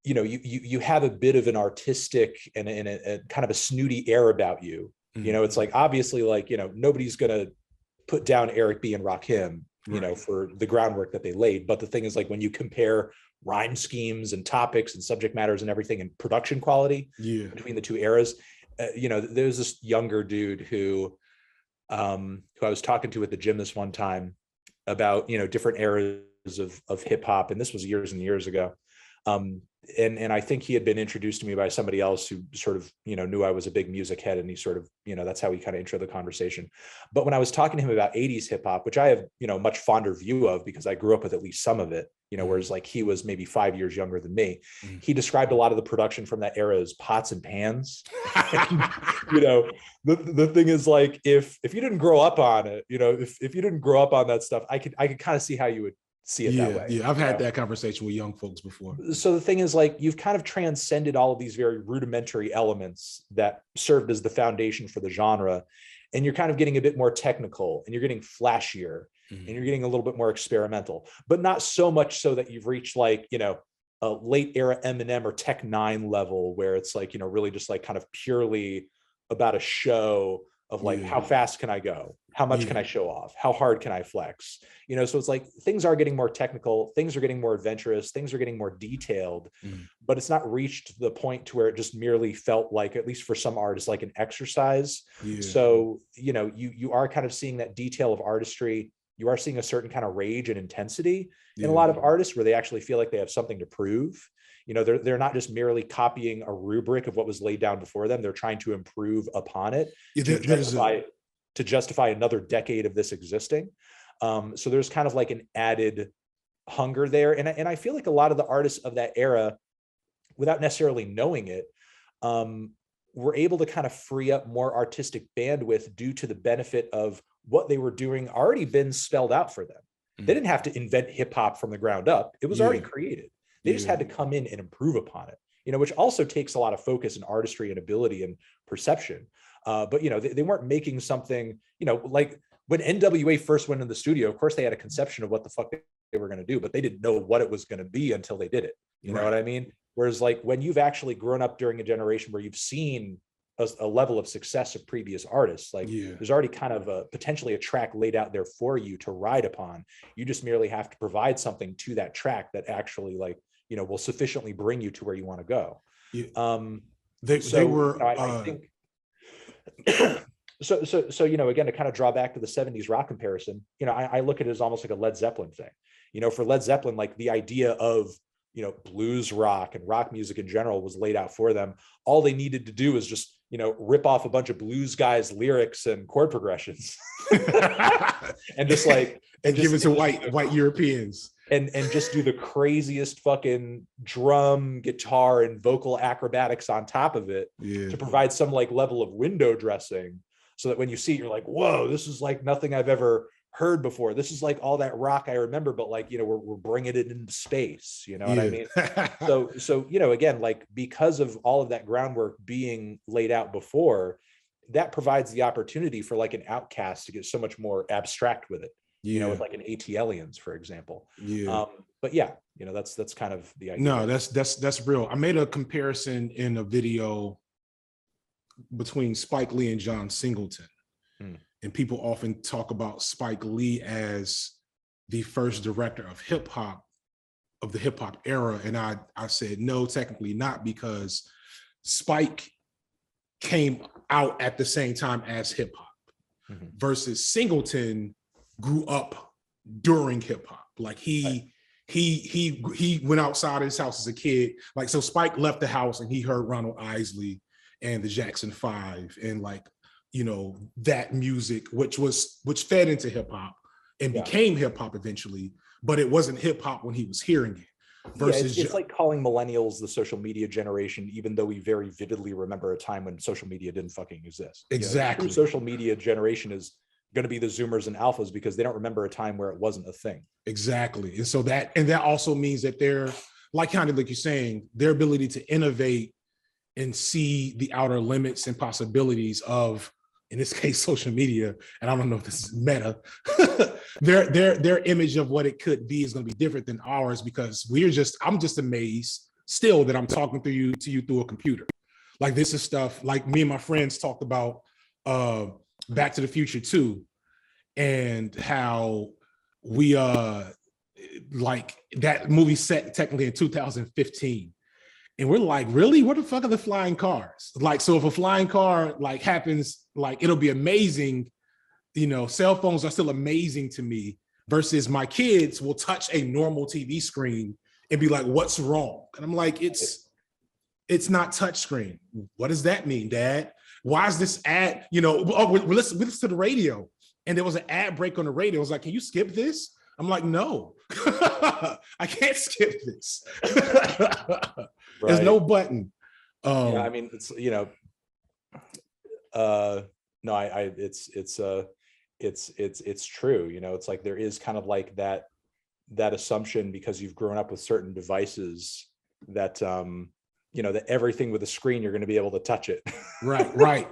you know, you have a bit of an artistic and a kind of a snooty air about you. You know, it's like, obviously, like, you know, nobody's gonna put down Eric B and Rakim, you know, for the groundwork that they laid. But the thing is, like, when you compare rhyme schemes and topics and subject matters and everything and production quality between the two eras, you know, there's this younger dude who I was talking to at the gym this one time about, you know, different eras of hip hop, and this was years and years ago. And I think he had been introduced to me by somebody else who sort of, you know, knew I was a big music head, and he sort of, you know, that's how he kind of intro the conversation. But when I was talking to him about 80s hip hop, which I have, you know, much fonder view of because I grew up with at least some of it, you know, whereas like he was maybe 5 years younger than me. He described a lot of the production from that era as pots and pans. And, you know, the thing is, like, if you didn't grow up on it, you know, if you didn't grow up on that stuff, I could kind of see how you would see it that way. Yeah, I've had that conversation with young folks before. So the thing is, like, you've kind of transcended all of these very rudimentary elements that served as the foundation for the genre, and you're kind of getting a bit more technical, and you're getting flashier, and you're getting a little bit more experimental, but not so much so that you've reached, like, you know, a late era Eminem or Tech Nine level where it's like, you know, really just like kind of purely about a show of like, how fast can I go? How much can I show off? How hard can I flex? You know, so it's like things are getting more technical, things are getting more adventurous, things are getting more detailed, but it's not reached the point to where it just merely felt like, at least for some artists, like an exercise. So, you know, you are kind of seeing that detail of artistry. You are seeing a certain kind of rage and intensity in a lot of artists where they actually feel like they have something to prove. You know, they're not just merely copying a rubric of what was laid down before them. They're trying to improve upon it to justify another decade of this existing. So there's kind of like an added hunger there. And I feel like a lot of the artists of that era, without necessarily knowing it, were able to kind of free up more artistic bandwidth due to the benefit of what they were doing already been spelled out for them. They didn't have to invent hip hop from the ground up. It was already created. They just had to come in and improve upon it, you know, which also takes a lot of focus and artistry and ability and perception. But, you know, they weren't making something, you know, like when NWA first went in the studio, of course, they had a conception of what the fuck they were going to do, but they didn't know what it was going to be until they did it. You know what I mean? Whereas like when you've actually grown up during a generation where you've seen a level of success of previous artists, like there's already kind of potentially a track laid out there for you to ride upon. You just merely have to provide something to that track that actually, like, you know, will sufficiently bring you to where you want to go. They were, you know, I think so, you know, again, to kind of draw back to the 70s rock comparison, you know, I look at it as almost like a Led Zeppelin thing. You know, for Led Zeppelin, like the idea of, you know, blues rock and rock music in general was laid out for them. All they needed to do is just, you know, rip off a bunch of blues guys' lyrics and chord progressions and just like, and give it to white Europeans. And just do the craziest fucking drum, guitar, and vocal acrobatics on top of it to provide some like level of window dressing, so that when you see it, you're like, whoa, this is like nothing I've ever heard before. This is like all that rock I remember, but like, you know, we're bringing it into space. You know what I mean? So, you know, again, like because of all of that groundwork being laid out before, that provides the opportunity for like an Outcast to get so much more abstract with it. You know, with like an AT-Aliens, for example. But yeah, you know, that's kind of the idea. No, that's real. I made a comparison in a video between Spike Lee and John Singleton. And people often talk about Spike Lee as the first director of hip hop, of the hip hop era. And I said, no, technically not, because Spike came out at the same time as hip hop versus Singleton grew up during hip hop. Like he went outside his house as a kid. Like, so Spike left the house and he heard Ronald Isley and the Jackson 5 and like, you know, that music, which fed into hip hop and became hip hop eventually, but it wasn't hip hop when he was hearing it. Versus it's like calling millennials the social media generation, even though we very vividly remember a time when social media didn't fucking exist. Exactly. You know, the social media generation is going to be the Zoomers and Alphas because they don't remember a time where it wasn't a thing. Exactly. And so that also means that they're like, kind of like you're saying, their ability to innovate and see the outer limits and possibilities of in this case, social media, and I don't know if this is meta, their image of what it could be is going to be different than ours because I'm just amazed still that I'm talking to you through a computer. Like this is stuff like me and my friends talked about Back to the Future 2 and how we like that movie set technically in 2015. And we're like, really? What the fuck are the flying cars? Like, so if a flying car like happens, like it'll be amazing. You know, cell phones are still amazing to me versus my kids will touch a normal TV screen and be like, what's wrong? And I'm like, it's not touchscreen. What does that mean, Dad? Why is this ad? You know, oh, we listen to the radio, and there was an ad break on the radio. I was like, can you skip this? I'm like, no, I can't skip this. There's no button. Yeah, I mean, it's no, it's true. You know, it's like there is kind of like that assumption because you've grown up with certain devices that that everything with a screen you're going to be able to touch it. Right.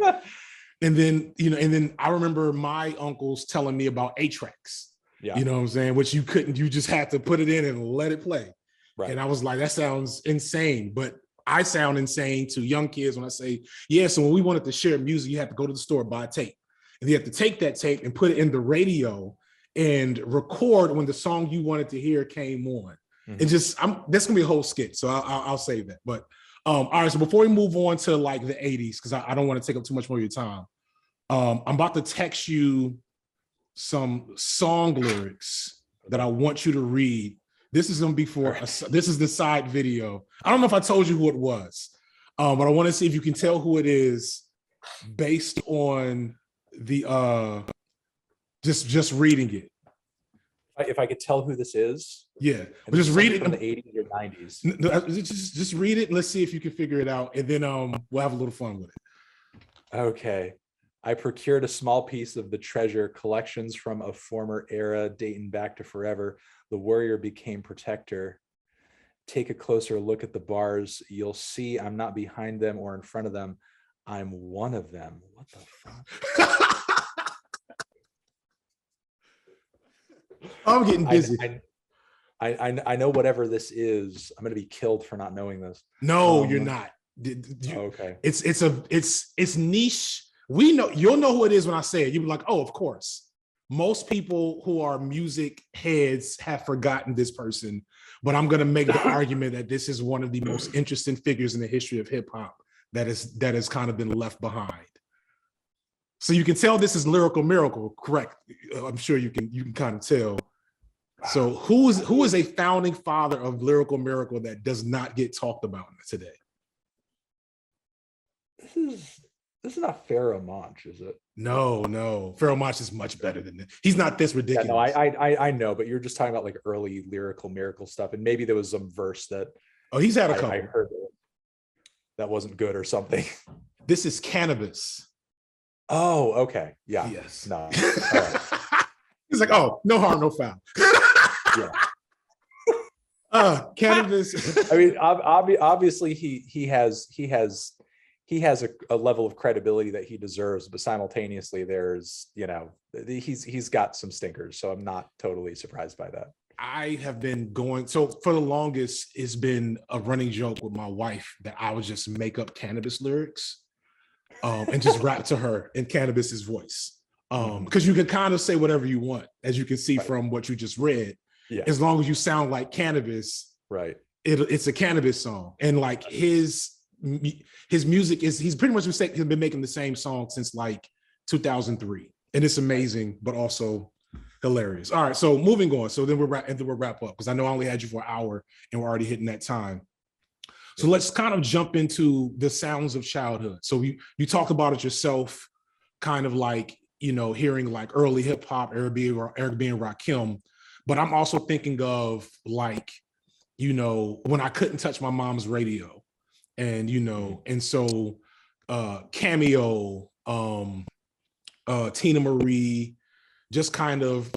And then I remember my uncles telling me about 8-tracks. Yeah. You know what I'm saying? Which you just had to put it in and let it play. Right. And I was like, that sounds insane. But I sound insane to young kids when I say, yeah, so when we wanted to share music, you had to go to the store, buy a tape. And you have to take that tape and put it in the radio and record when the song you wanted to hear came on. Mm-hmm. And that's gonna be a whole skit. So I'll save that. But all right, so before we move on to like the 80s, because I don't want to take up too much more of your time, I'm about to text you some song lyrics that I want you to read. This is going to be this is the side video. I don't know if I told you who it was, but I want to see if you can tell who it is based on the just reading it. If I could tell who this is, yeah, but just read it from the 80s or 90s. Just read it. And let's see if you can figure it out, and then we'll have a little fun with it. Okay. I procured a small piece of the treasure, collections from a former era dating back to forever. The warrior became protector. Take a closer look at the bars. You'll see I'm not behind them or in front of them. I'm one of them. What the fuck? I'm getting busy. I know whatever this is. I'm going to be killed for not knowing this. No, you're not. Okay. It's niche. We know, you'll know who it is when I say it. You'll be like, oh, of course. Most people who are music heads have forgotten this person, but I'm going to make the argument that this is one of the most interesting figures in the history of hip hop that has kind of been left behind. So you can tell this is Lyrical Miracle, correct? I'm sure you can kind of tell. So who is a founding father of Lyrical Miracle that does not get talked about today? This is not Pharoah Monch, is it? No. Pharoah Monch is much better than that. He's not this ridiculous. Yeah, no, I know, but you're just talking about like early Lyrical Miracle stuff, and maybe there was some verse that he's had a couple. I heard that wasn't good or something. This is Cannabis. Oh, okay. Yeah. Yes. No. Right. He's like, oh, no harm, no foul. Yeah. Cannabis. I mean, obviously he has a level of credibility that he deserves, but simultaneously there's, he's got some stinkers. So I'm not totally surprised by that. I have been so for the longest, it's been a running joke with my wife that I would just make up Cannabis lyrics and just rap to her in Cannabis's voice. Because you can kind of say whatever you want, as you can see from what you just read. Yeah. As long as you sound like Cannabis, right? It's a Cannabis song, and like his music he's pretty much been making the same song since like 2003, and it's amazing, but also hilarious. All right, so moving on. So then we'll wrap up because I know I only had you for an hour, and we're already hitting that time. So let's kind of jump into the sounds of childhood. So you talked about it yourself, kind of like hearing like early hip hop, Eric B. and Rakim, but I'm also thinking of like when I couldn't touch my mom's radio. And and so Cameo, Tina Marie, just kind of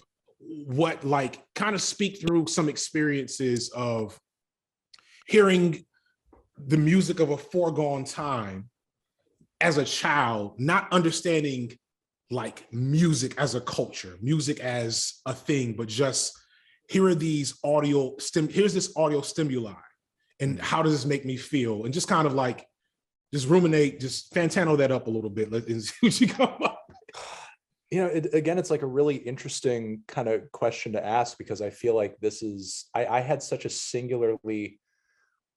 speak through some experiences of hearing the music of a foregone time as a child, not understanding like music as a culture, music as a thing, but just here are these here's this audio stimuli, and how does this make me feel? And just kind of like just ruminate, just Fantano that up a little bit. And see what you come up. Again, it's like a really interesting kind of question to ask, because I feel like I had such a singularly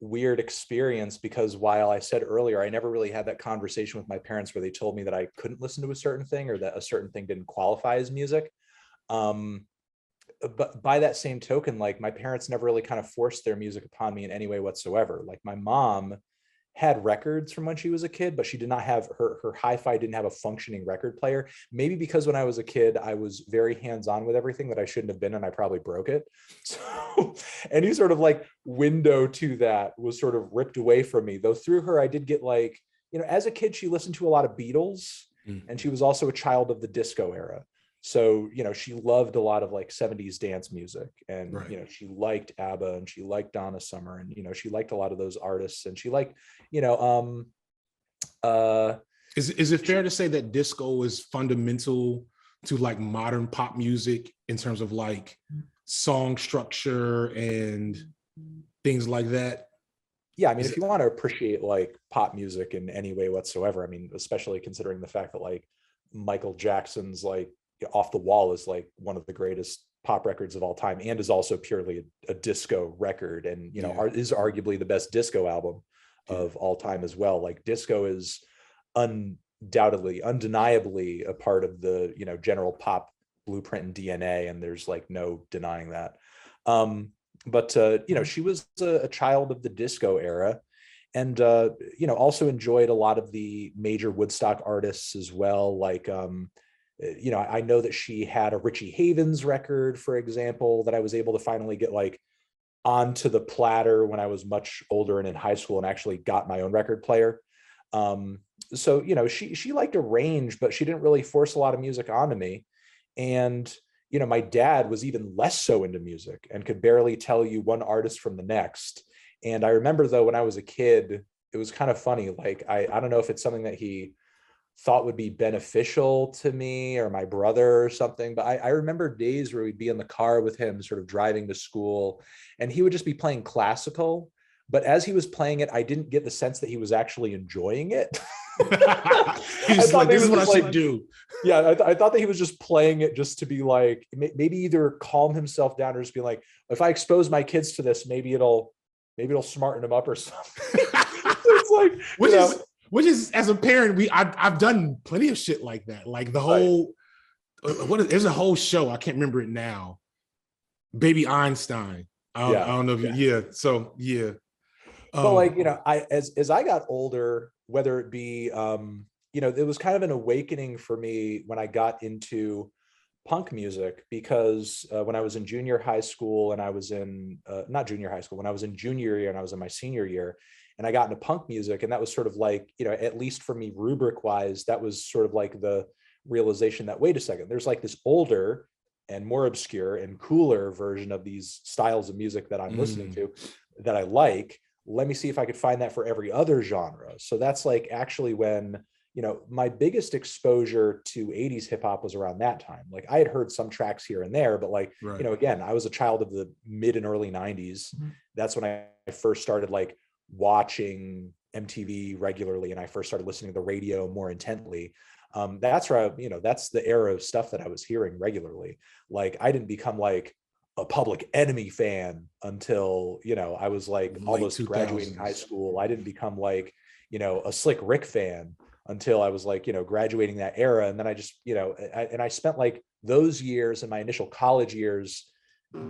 weird experience, because while I said earlier, I never really had that conversation with my parents where they told me that I couldn't listen to a certain thing or that a certain thing didn't qualify as music. But by that same token, like my parents never really kind of forced their music upon me in any way whatsoever. Like my mom had records from when she was a kid, but she did not have her hi-fi didn't have a functioning record player. Maybe because when I was a kid, I was very hands-on with everything that I shouldn't have been, and I probably broke it. So any sort of like window to that was sort of ripped away from me. Though through her, I did get like, as a kid, she listened to a lot of Beatles, and she was also a child of the disco era. So, she loved a lot of like 70s dance music, and, Right. She liked ABBA, and she liked Donna Summer, and, she liked a lot of those artists, and she liked, Is it fair to say that disco is fundamental to like modern pop music in terms of like song structure and things like that? Yeah, I mean, if you want to appreciate like pop music in any way whatsoever, I mean, especially considering the fact that like Michael Jackson's like Off the Wall is like one of the greatest pop records of all time, and is also purely a disco record, and is arguably the best disco album of all time as well. Like disco is undeniably a part of the general pop blueprint and DNA, and there's like no denying that. But she was a child of the disco era, and also enjoyed a lot of the major Woodstock artists as well, like I know that she had a Richie Havens record, for example, that I was able to finally get like onto the platter when I was much older and in high school, and actually got my own record player. So she liked a range, but she didn't really force a lot of music onto me. And my dad was even less so into music and could barely tell you one artist from the next. And I remember though, when I was a kid, it was kind of funny. Like, I don't know if it's something that he thought would be beneficial to me or my brother or something, but I remember days where we'd be in the car with him sort of driving to school, and he would just be playing classical. But as he was playing it, I didn't get the sense that he was actually enjoying it. He's like, this is what I should do. Yeah, I thought that he was just playing it just to be like, maybe either calm himself down or just be like, if I expose my kids to this, maybe it'll smarten them up or something. It's like, which is as a parent, I've done plenty of shit like that. Like the whole, there's a whole show, I can't remember it now. Baby Einstein. I don't know if so yeah. But like, as I got older, whether it be, it was kind of an awakening for me when I got into punk music, because when I was in junior high school, and I was in, not junior high school, when I was in junior year and I was in my senior year, and I got into punk music, and that was sort of like, at least for me, rubric wise, that was sort of like the realization that, wait a second, there's like this older and more obscure and cooler version of these styles of music that I'm listening to that I like. Let me see if I could find that for every other genre. So that's like actually when, my biggest exposure to 80s hip hop was around that time. Like I had heard some tracks here and there, but like, again, I was a child of the mid and early 90s. That's when I first started like watching MTV regularly, and I first started listening to the radio more intently. That's where that's the era of stuff that I was hearing regularly. Like I didn't become like a Public Enemy fan until I was like almost graduating high school. I didn't become like a Slick Rick fan until I was like graduating that era. And then I just I spent like those years in my initial college years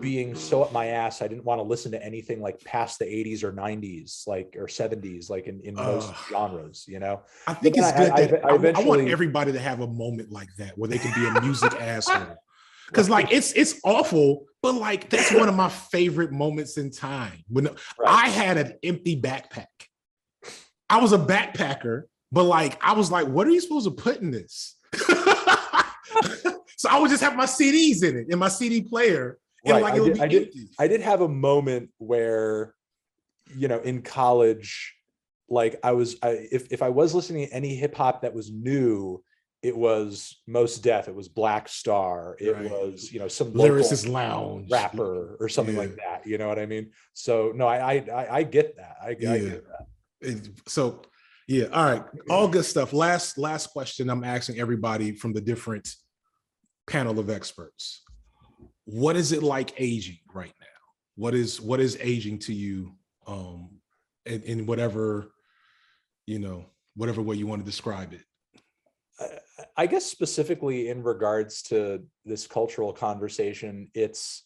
being so up my ass, I didn't want to listen to anything like past the 80s or 90s, like, or 70s, like in most genres, I think it's good that I want everybody to have a moment like that where they can be a music asshole. Because like it's awful, but like that's one of my favorite moments in time. When I had an empty backpack. I was a backpacker, but like I was like, what are you supposed to put in this? So I would just have my CDs in it, in my CD player. And like I did have a moment where, in college, like if I was listening to any hip hop that was new, it was Mos Def, it was Black Star, it Right. was, some local Lyricist Lounge. rapper or something Yeah. like that. You know what I mean? So no, I get that. I Yeah. get that. So yeah, all right. All good stuff. Last question I'm asking everybody from the different panel of experts. What is it like aging right now? What is aging to you? In whatever, whatever way you want to describe it. I guess specifically in regards to this cultural conversation, it's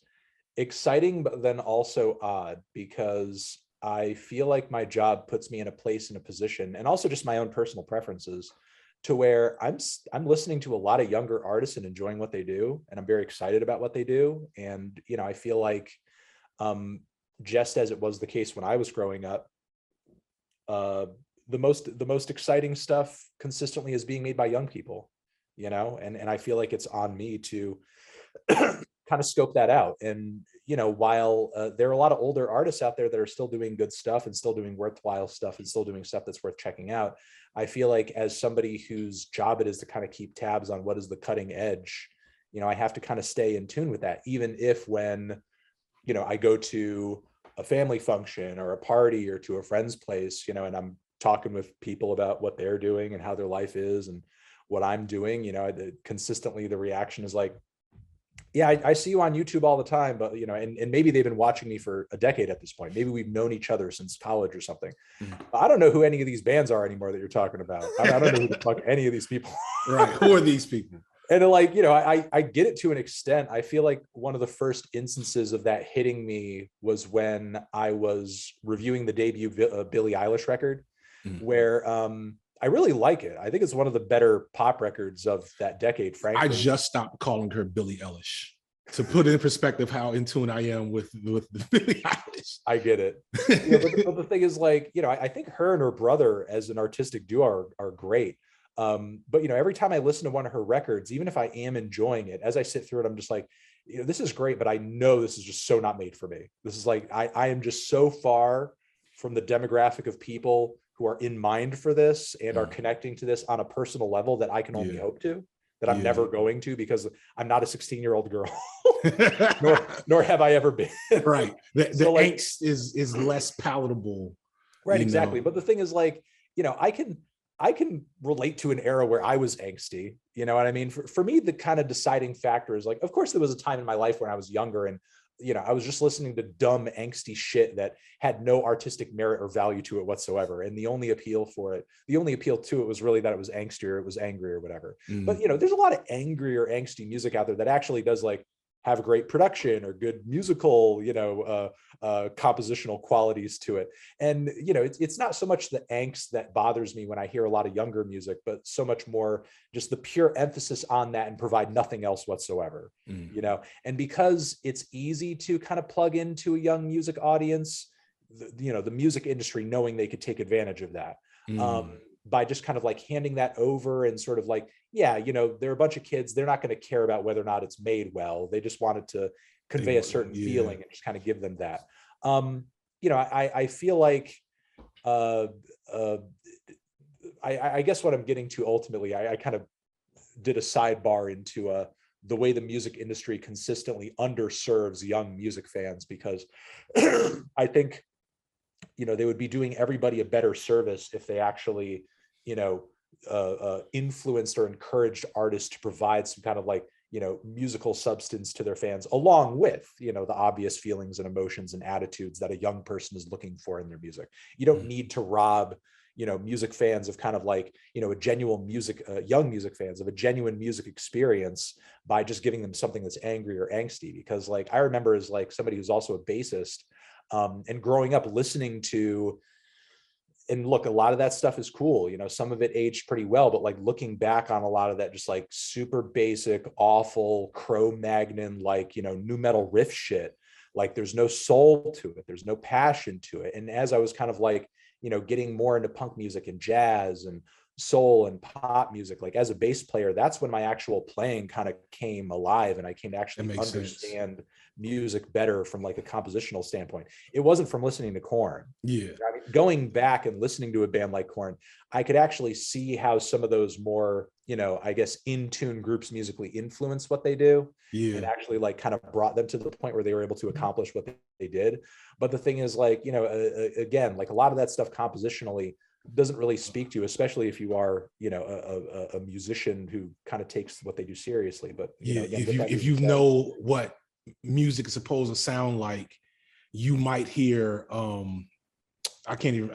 exciting, but then also odd, because I feel like my job puts me in a place, in a position, and also just my own personal preferences, to where I'm listening to a lot of younger artists and enjoying what they do, and I'm very excited about what they do. And I feel like, just as it was the case when I was growing up, the most exciting stuff consistently is being made by young people, and I feel like it's on me to kind of scope that out. And while there are a lot of older artists out there that are still doing good stuff and still doing worthwhile stuff and still doing stuff that's worth checking out, I feel like, as somebody whose job it is to kind of keep tabs on what is the cutting edge, I have to kind of stay in tune with that, even if when I go to a family function or a party or to a friend's place, and I'm talking with people about what they're doing and how their life is and what I'm doing, consistently the reaction is like, yeah, I see you on YouTube all the time, but and maybe they've been watching me for a decade at this point. Maybe we've known each other since college or something. I don't know who any of these bands are anymore that you're talking about. I don't know who the fuck any of these people are. Right. Who are these people? And like, I get it to an extent. I feel like one of the first instances of that hitting me was when I was reviewing the debut Billie Eilish record, where I really like it. I think it's one of the better pop records of that decade, frankly. I just stopped calling her Billie Eilish to put in perspective how in tune I am with Billie Eilish. I get it. But the thing is, like, I think her and her brother as an artistic duo are great. But every time I listen to one of her records, even if I am enjoying it, as I sit through it, I'm just like, this is great, but I know this is just so not made for me. This is like, I am just so far from the demographic of people who are in mind for this and are connecting to this on a personal level that I can only hope to, that I'm never going to, because I'm not a 16-year-old girl, nor have I ever been. Right. The angst is less palatable. Right, exactly. But the thing is, like, I can relate to an era where I was angsty. You know what I mean? For me, the kind of deciding factor is, like, of course, there was a time in my life when I was younger and, I was just listening to dumb, angsty shit that had no artistic merit or value to it whatsoever. And the only appeal to it was really that it was angsty or it was angry or whatever. But, there's a lot of angry or angsty music out there that actually does, like, have great production or good musical, compositional qualities to it. And, it's not so much the angst that bothers me when I hear a lot of younger music, but so much more just the pure emphasis on that and provide nothing else whatsoever, and because it's easy to kind of plug into a young music audience, the music industry, knowing they could take advantage of that. By just kind of like handing that over and sort of like, they're a bunch of kids. They're not going to care about whether or not it's made well. They just wanted to convey a certain feeling and just kind of give them that. I feel like, I guess what I'm getting to ultimately, I kind of did a sidebar into the way the music industry consistently underserves young music fans, because I think, they would be doing everybody a better service if they actually, influenced or encouraged artists to provide some kind of like, musical substance to their fans, along with, the obvious feelings and emotions and attitudes that a young person is looking for in their music. You don't need to rob, music fans of kind of like, a genuine music, young music fans of a genuine music experience by just giving them something that's angry or angsty. Because, like, I remember as like somebody who's also a bassist, and growing up listening to, and look, a lot of that stuff is cool. Some of it aged pretty well, but like looking back on a lot of that, just like super basic, awful Cro-Magnon, like, nu metal riff shit. Like, there's no soul to it. There's no passion to it. And as I was kind of like, getting more into punk music and jazz and soul and pop music, like as a bass player, that's when my actual playing kind of came alive, and I came to actually understand music better from like a compositional standpoint. It wasn't from listening to Korn. Yeah. I mean, going back and listening to a band like Korn, I could actually see how some of those more, I guess, in tune groups musically influence what they do, and actually like kind of brought them to the point where they were able to accomplish what they did. But the thing is, like, again, like a lot of that stuff compositionally doesn't really speak to you, especially if you are, a musician who kind of takes what they do seriously. But again, if you know what music is supposed to sound like, you might hear I can't even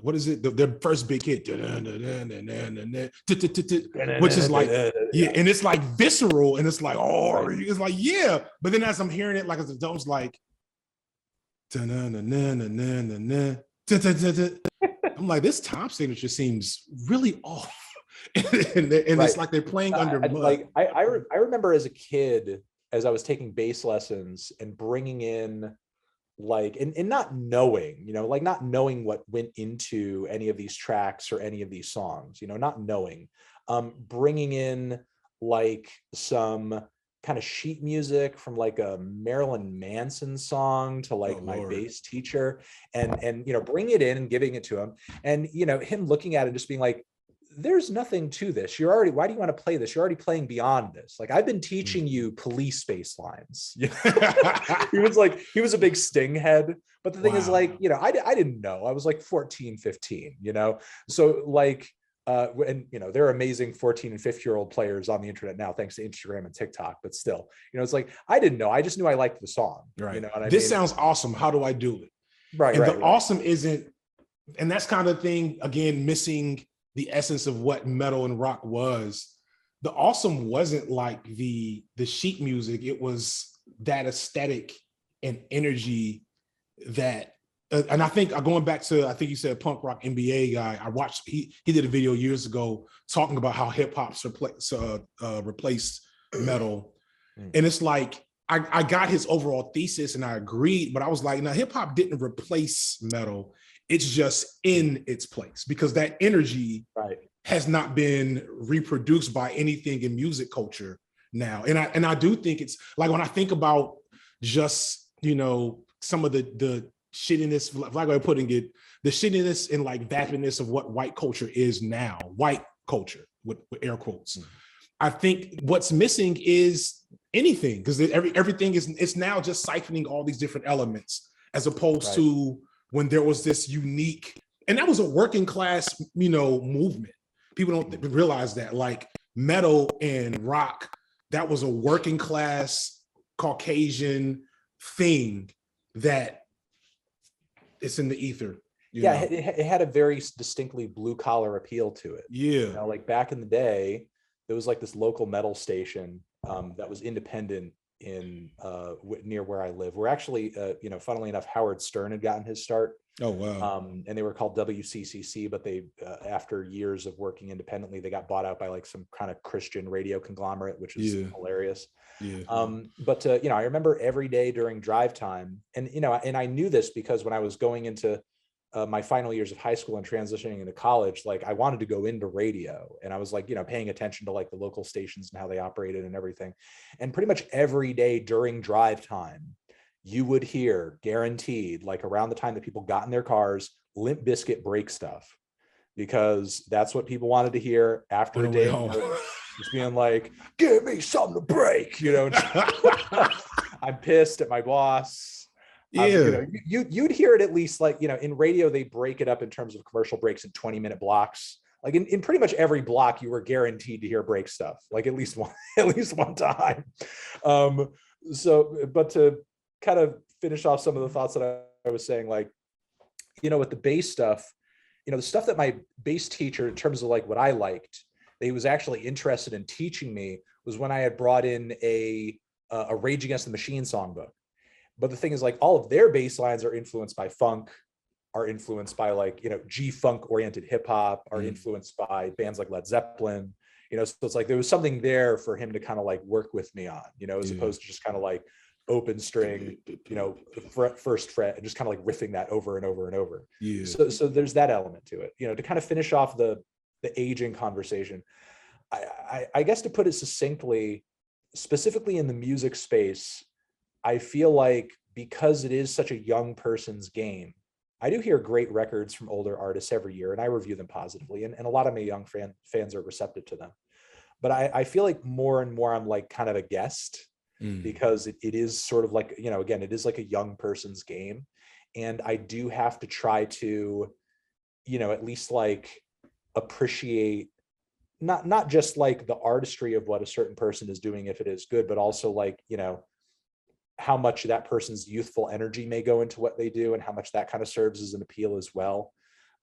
what is it, their first big hit, which is like and it's like visceral, and it's like, oh, it's like, but then as I'm hearing it, like as adults, like I'm like, this time signature seems really off. and it's like they're playing under mud. Like I remember as a kid, as I was taking bass lessons and bringing in like, and not knowing, like not knowing what went into any of these tracks or any of these songs, not knowing, bringing in like some kind of sheet music from like a Marilyn Manson song to like my bass teacher, and bringing it in and giving it to him, and him looking at it just being like, there's nothing to this. Why do you want to play this? You're already playing beyond this. Like, I've been teaching you police bass lines. He was a big Sting head. But the thing is, like, I didn't know. I was like 14, 15, So like, and there are amazing 14 and 15-year-old players on the internet now, thanks to Instagram and TikTok, but still, it's like, I didn't know. I just knew I liked the song. Right. This sounds awesome. How do I do it? Right. And awesome isn't, and that's kind of thing, again, missing the essence of what metal and rock was. The awesome wasn't like the sheet music. It was that aesthetic and energy that, and I think going back to, I think you said punk rock NBA guy, I watched, he did a video years ago talking about how hip hop's replaced metal. And it's like, I got his overall thesis and I agreed, but I was like, no, hip hop didn't replace metal. It's just in its place, because that energy has not been reproduced by anything in music culture now. And I do think it's like, when I think about just, some of the shittiness, like I'm putting it, the shittiness and like vapidness of what white culture is now, white culture with air quotes. I think what's missing is anything, because everything is, it's now just siphoning all these different elements, as opposed to when there was this unique, and that was a working class, movement. People don't realize that, like, metal and rock, that was a working class Caucasian thing that it's in the ether. It had a very distinctly blue collar appeal to it. Like back in the day, there was like this local metal station that was independent in near where I live. We're actually, funnily enough, Howard Stern had gotten his start. Oh, wow. And they were called WCCC, but they, after years of working independently, they got bought out by like some kind of Christian radio conglomerate, which is hilarious. But I remember every day during drive time, and and I knew this because when I was going into my final years of high school and transitioning into college, like I wanted to go into radio, and I was like, paying attention to like the local stations and how they operated and everything. And pretty much every day during drive time, you would hear, guaranteed, like around the time that people got in their cars, Limp Bizkit Break Stuff, because that's what people wanted to hear after a day of work, just being like, give me something to break, I'm pissed at my boss. You'd hear it at least, like, in radio, they break it up in terms of commercial breaks in 20-minute blocks. Like in pretty much every block, you were guaranteed to hear Break Stuff, like at least one time. But to kind of finish off some of the thoughts that I was saying, like, with the bass stuff, the stuff that my bass teacher, in terms of like what I liked, that he was actually interested in teaching me, was when I had brought in a Rage Against the Machine songbook. But the thing is, like, all of their bass lines are influenced by funk, are influenced by like, G-funk oriented hip hop, are influenced by bands like Led Zeppelin, so it's like there was something there for him to kind of like work with me on, as opposed to just kind of like open string, first fret, and just kind of like riffing that over and over and over. So there's that element to it, to kind of finish off the the aging conversation. I guess to put it succinctly, specifically in the music space, I feel like because it is such a young person's game, I do hear great records from older artists every year, and I review them positively. And a lot of my young fans are receptive to them. But I feel like more and more I'm like kind of a guest, because it is sort of like, you know, again, it is like a young person's game. And I do have to try to, you know, at least like appreciate not just like the artistry of what a certain person is doing if it is good, but also like, you know, how much that person's youthful energy may go into what they do and how much that kind of serves as an appeal as well.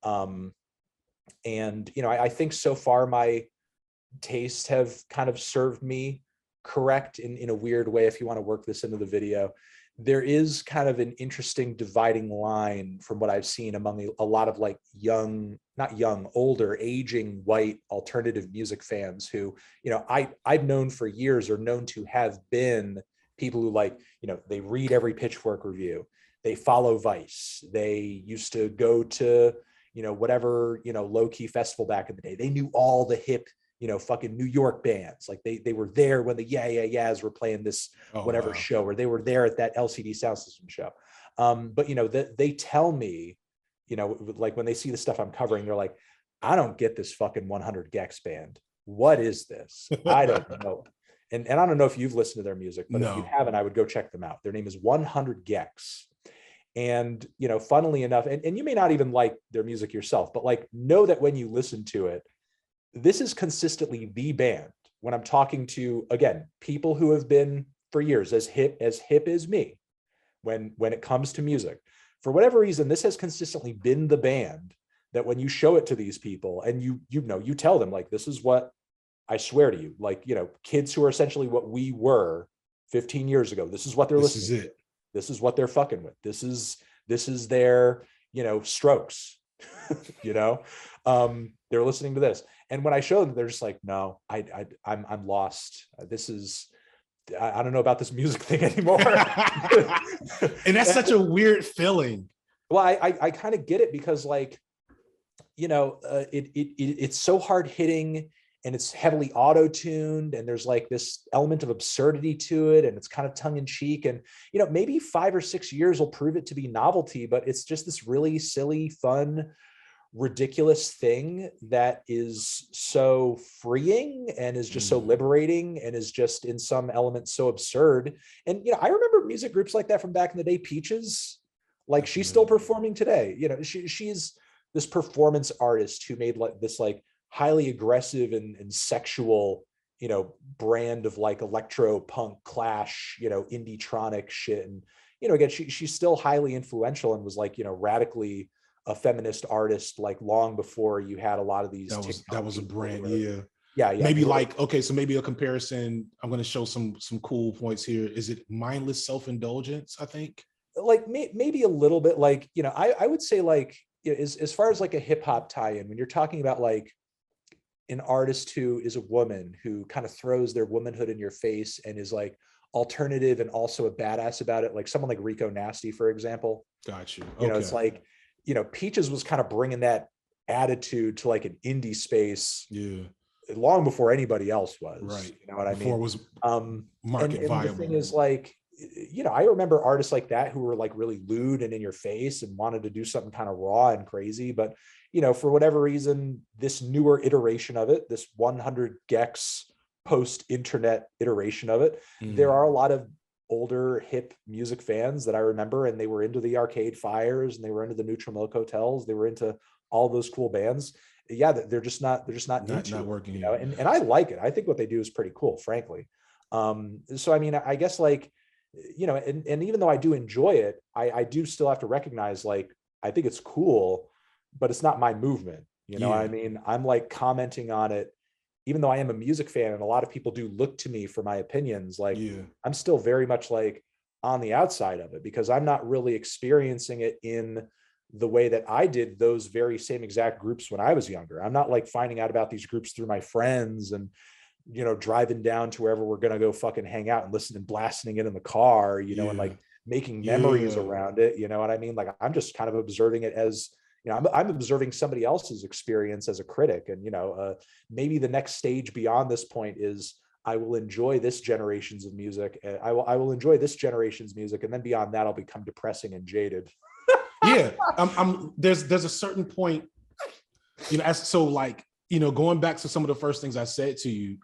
And, you know, I think so far my tastes have kind of served me correct in a weird way. If you want to work this into the video, there is kind of an interesting dividing line from what I've seen among a lot of like not young, older, aging white alternative music fans who, you know, I've known for years or known to have been people who like, you know, they read every Pitchfork review, they follow Vice, they used to go to, you know, whatever, you know, low key festival back in the day. They knew all the hip, you know, fucking New York bands. Like they were there when the Yeah Yeah Yeahs were playing this whatever show, or they were there at that LCD Sound System show. But you know, they tell me, you know, like when they see the stuff I'm covering, they're like, I don't get this fucking 100 Gex band. What is this? I don't know. And I don't know if you've listened to their music, but if you haven't, I would go check them out. Their name is 100 Gex. And, you know, funnily enough, and you may not even like their music yourself, but like know that when you listen to it, this is consistently the band. When I'm talking to, again, people who have been for years as hip as me, when it comes to music, for whatever reason, this has consistently been the band that when you show it to these people and you know, you tell them like, this is what I swear to you, like, you know, kids who are essentially what we were 15 years ago, this is what they're listening to. This is it. This is what they're fucking with. This is their, you know, Strokes, you know, they're listening to this. And when I show them, they're just like, no, I'm lost. This is, I don't know about this music thing anymore. And that's such a weird feeling. Well, I kind of get it because like, you know, it's so hard hitting and it's heavily auto-tuned and there's like this element of absurdity to it and it's kind of tongue-in-cheek, and you know, maybe 5 or 6 years will prove it to be novelty, but it's just this really silly, fun, ridiculous thing that is so freeing and is just so liberating and is just in some elements so absurd. And you know, I remember music groups like that from back in the day. Peaches, like she's still performing today. You know, she's this performance artist who made like this like highly aggressive and sexual, you know, brand of like electro punk clash, you know, indie-tronic shit. And, you know, again, she's still highly influential and was like, you know, radically a feminist artist, like long before you had a lot of these. That was a brand. Yeah. Maybe like, okay, so maybe a comparison. I'm going to show some cool points here. Is it mindless self-indulgence? I think like maybe a little bit, like, you know, I would say like, as far as like a hip hop tie-in, when you're talking about like an artist who is a woman who kind of throws their womanhood in your face and is like alternative and also a badass about it, like someone like Rico Nasty, for example. Got you. You know, it's like, you know, Peaches was kind of bringing that attitude to like an indie space, long before anybody else was. Right. You know what I mean? Before it was market viable. The thing is, like, you know, I remember artists like that who were like really lewd and in your face and wanted to do something kind of raw and crazy, but you know, for whatever reason, this newer iteration of it, this 100 Gex post-internet iteration of it, there are a lot of older hip music fans that I remember, and they were into the Arcade Fires and they were into the Neutral Milk Hotels. They were into all those cool bands. Yeah, they're just not working. You know? And I like it. I think what they do is pretty cool, frankly. So I mean, I guess like, you know, and even though I do enjoy it, I do still have to recognize, like, I think it's cool, but it's not my movement. You know what I mean? I'm like commenting on it, even though I am a music fan and a lot of people do look to me for my opinions. Like, I'm still very much like on the outside of it because I'm not really experiencing it in the way that I did those very same exact groups when I was younger. I'm not like finding out about these groups through my friends and, you know, driving down to wherever we're going to go fucking hang out and listen and blasting it in the car, you know, and like making memories around it. You know what I mean? Like, I'm just kind of observing it as, I'm observing somebody else's experience as a critic, and maybe the next stage beyond this point is I will enjoy this generation's of music, and I will enjoy this generation's music, and then beyond that I'll become depressing and jaded. Yeah, there's a certain point, going back to some of the first things I said to you,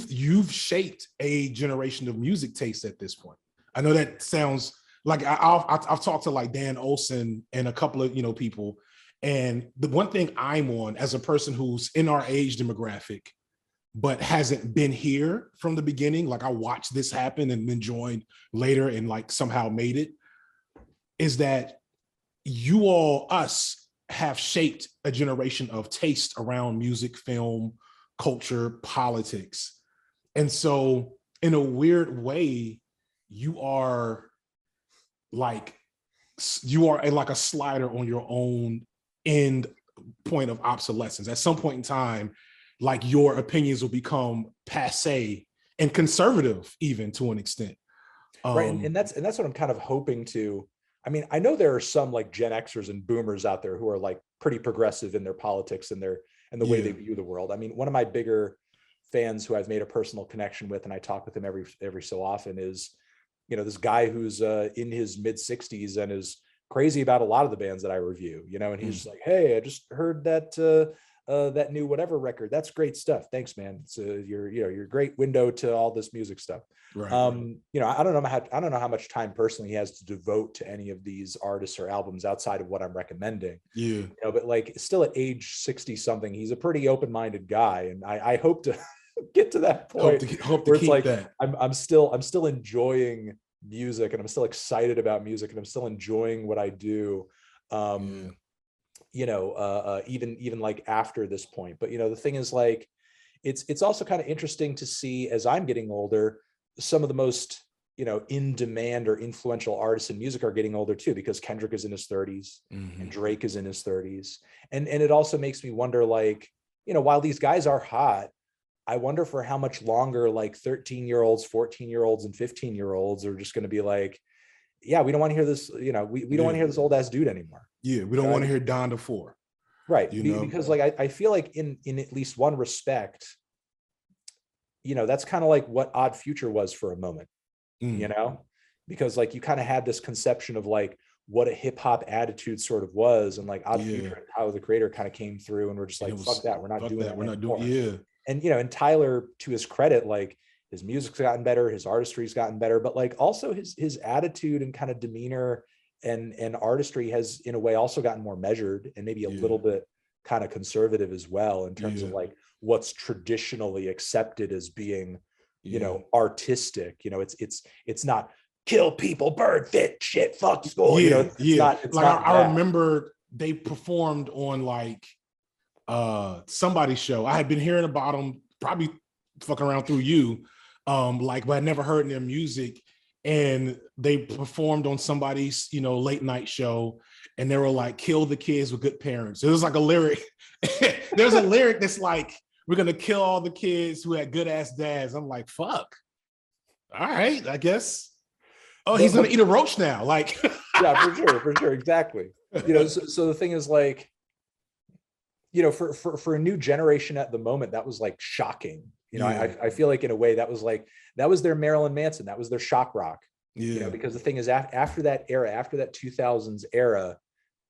you've shaped a generation of music taste at this point. I know that sounds like I've talked to like Dan Olson and a couple of people, and the one thing I'm on as a person who's in our age demographic but hasn't been here from the beginning, like I watched this happen and then joined later and like somehow made it, is that us have shaped a generation of taste around music, film, culture, politics. And so in a weird way, you are like a slider on your own end point of obsolescence. At some point in time, like your opinions will become passe and conservative, even to an extent. Right. And that's what I'm kind of hoping to. I mean, I know there are some like Gen Xers and boomers out there who are like pretty progressive in their politics and the way they view the world. I mean, one of my bigger fans who I've made a personal connection with, and I talk with him every so often, is, this guy who's in his mid 60s and is crazy about a lot of the bands that I review, and he's like, hey, I just heard that new whatever record. That's great stuff. Thanks, man. It's your great window to all this music stuff. Right. I don't know how much time personally he has to devote to any of these artists or albums outside of what I'm recommending. Yeah. But like still at age 60 something, he's a pretty open-minded guy. And I hope to get to that point hope to where it's keep like that. I'm still enjoying music, and I'm still excited about music, and I'm still enjoying what I do. Even like after this point. But the thing is, like, it's also kind of interesting to see as I'm getting older, some of the most in demand or influential artists in music are getting older too, because Kendrick is in his 30s and Drake is in his 30s, and it also makes me wonder, like, while these guys are hot, I wonder for how much longer like 13-year-olds, 14-year-olds, and 15-year-olds are just going to be like, yeah, we don't want to hear this, we don't want to hear this old ass dude anymore. Yeah, we don't want to hear Don DeFore. Right. Because like I feel like in at least one respect, that's kind of like what Odd Future was for a moment, because like you kind of had this conception of like what a hip hop attitude sort of was, and like Odd Future and Tyler the Creator kind of came through, and we're just like, fuck that, we're not doing that. We're not doing. And and Tyler, to his credit, like his music's gotten better, his artistry's gotten better, but like also his attitude and kind of demeanor and artistry has in a way also gotten more measured and maybe a little bit kind of conservative as well in terms of like what's traditionally accepted as being artistic. It's not kill people, burn, fit, shit, fuck school. I remember they performed on like somebody's show. I had been hearing about them probably fucking around through you, but I never heard their music. And they performed on somebody's, late night show, and they were like, kill the kids with good parents. It was like a lyric. There's a lyric that's like, we're going to kill all the kids who had good ass dads. I'm like, fuck. All right, I guess. Oh, he's going to eat a roach now. Like, yeah, for sure. Exactly. So the thing is, like, for a new generation at the moment, that was like shocking. I feel like in a way that was their Marilyn Manson, that was their shock rock. Because the thing is, after that era, after that 2000s era,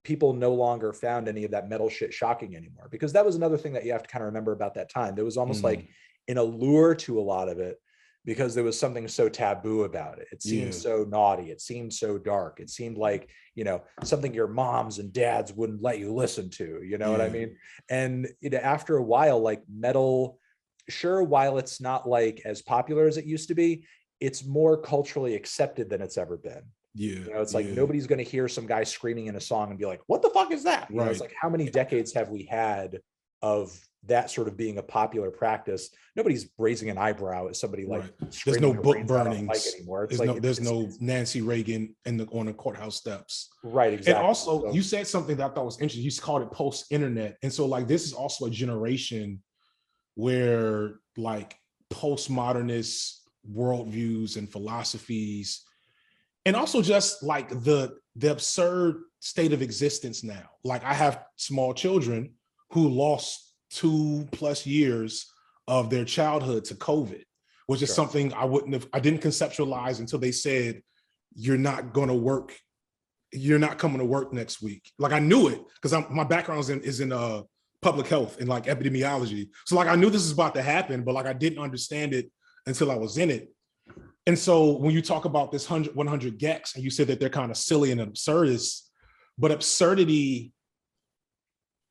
people no longer found any of that metal shit shocking anymore, because that was another thing that you have to kind of remember about that time. There was almost like an allure to a lot of it, because there was something so taboo about it. It seemed so naughty. It seemed so dark. It seemed like, something your moms and dads wouldn't let you listen to, what I mean? And after a while, like metal, sure, while it's not like as popular as it used to be, it's more culturally accepted than it's ever been. It's like nobody's going to hear some guy screaming in a song and be like, what the fuck is that? It's like, how many decades have we had of that sort of being a popular practice? Nobody's raising an eyebrow at somebody like there's no book burnings anymore. There's no Nancy Reagan on the courthouse steps. Right, exactly. And also, you said something that I thought was interesting. You called it post-internet, and so like this is also a generation where like postmodernist worldviews and philosophies, and also just like the the absurd state of existence now. Like I have small children who lost 2+ years of their childhood to COVID, which is something I didn't conceptualize until they said, you're not going to work. You're not coming to work next week. Like I knew it because my background is in public health and like epidemiology. So like I knew this was about to happen, but like I didn't understand it until I was in it. And so when you talk about this 100 gecs and you said that they're kind of silly and absurdist, but absurdity,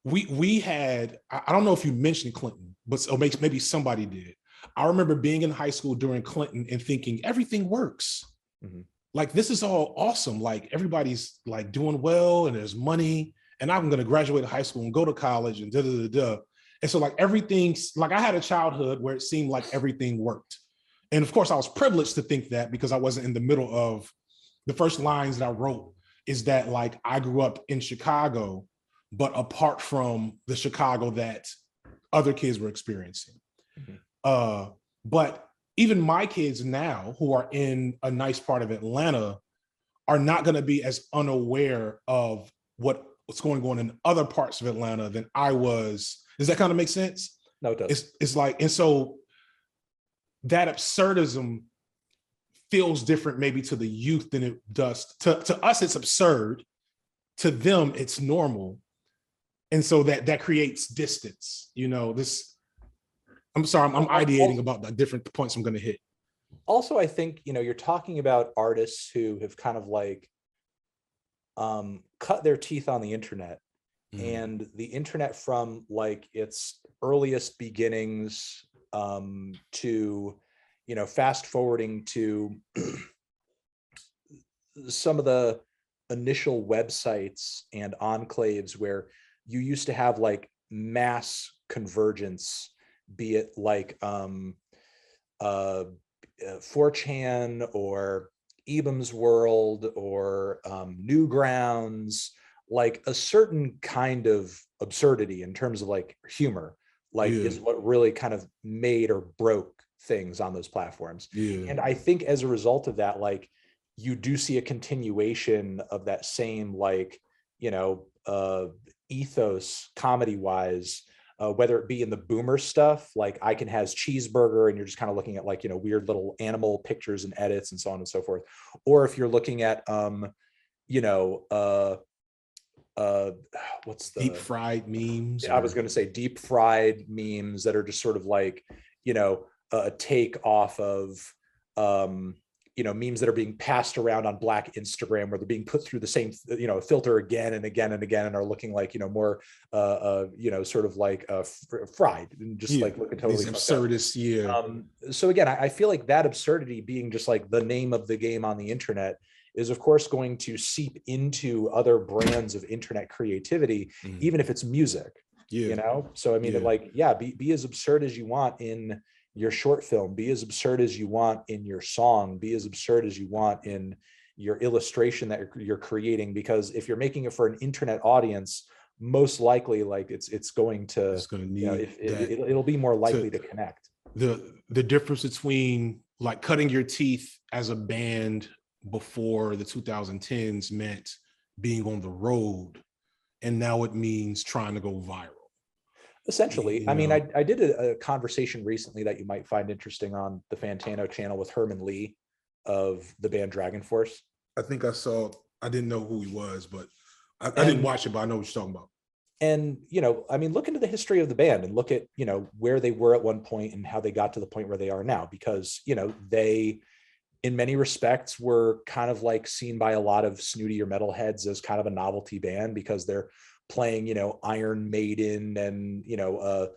we had, I don't know if you mentioned Clinton, but or maybe somebody did. I remember being in high school during Clinton and thinking everything works. Mm-hmm. Like this is all awesome. Like everybody's like doing well and there's money and I'm going to graduate high school and go to college and da da da da. And so like everything's like I had a childhood where it seemed like everything worked. And of course, I was privileged to think that because I wasn't in the middle of the first lines that I wrote is that like I grew up in Chicago, but apart from the Chicago that other kids were experiencing. Mm-hmm. But even my kids now who are in a nice part of Atlanta are not going to be as unaware of what's going on in other parts of Atlanta than I was. Does that kind of make sense? No, it does. It's like, and so that absurdism feels different maybe to the youth than it does to us. It's absurd. To them, it's normal. And so that creates distance, you know, this, I'm sorry, I'm ideating about the different points I'm going to hit. Also, I think, you know, you're talking about artists who have kind of like cut their teeth on the internet. And the internet from like its earliest beginnings to, you know, fast forwarding to some of the initial websites and enclaves where you used to have like mass convergence, be it like 4chan or Eben's World or Newgrounds, like a certain kind of absurdity in terms of like humor, like is what really kind of made or broke things on those platforms. And I think as a result of that, like you do see a continuation of that same, like, you know, ethos comedy wise, whether it be in the boomer stuff, like I Can Has Cheeseburger, and you're just kind of looking at like, you know, weird little animal pictures and edits and so on and so forth. Or if you're looking at, you know, what's the deep fried memes? I was going to say deep fried memes that are just sort of like, you know, a take off of, you know, memes that are being passed around on Black Instagram where they're being put through the same, you know, filter again and again and again and are looking like, you know, more, you know, sort of like fried and just like looking totally these absurdist. So again, I feel like that absurdity being just like the name of the game on the internet is of course going to seep into other brands of internet creativity, even if it's music, you know? So, I mean, like, be as absurd as you want in your short film, be as absurd as you want in your song, be as absurd as you want in your illustration that you're creating, because if you're making it for an internet audience, most likely like it's going to need, you know, it'll be more likely to connect. The difference between like cutting your teeth as a band before the 2010s meant being on the road, and now it means trying to go viral. Essentially, you know? I mean, I did a conversation recently that you might find interesting on the Fantano channel with Herman Lee of the band Dragon Force. I think I saw, I didn't know who he was, but I didn't watch it, but I know what you're talking about. And, you know, I mean, look into the history of the band and look at, you know, where they were at one point and how they got to the point where they are now, because, you know, they, in many respects, were kind of like seen by a lot of snootier metalheads as kind of a novelty band because they're playing, you know, Iron Maiden and, you know,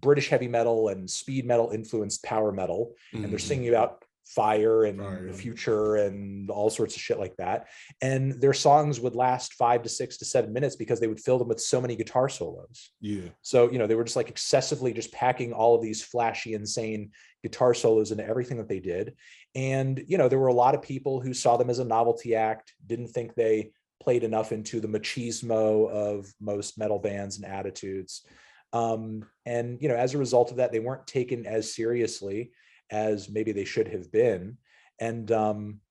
British heavy metal and speed metal influenced power metal. And they're singing about fire and the future and all sorts of shit like that. And their songs would last 5 to 6 to 7 minutes because they would fill them with so many guitar solos. So, you know, they were just like excessively just packing all of these flashy, insane guitar solos into everything that they did. And, you know, there were a lot of people who saw them as a novelty act, didn't think they played enough into the machismo of most metal bands and attitudes. And, you know, as a result of that, they weren't taken as seriously as maybe they should have been. and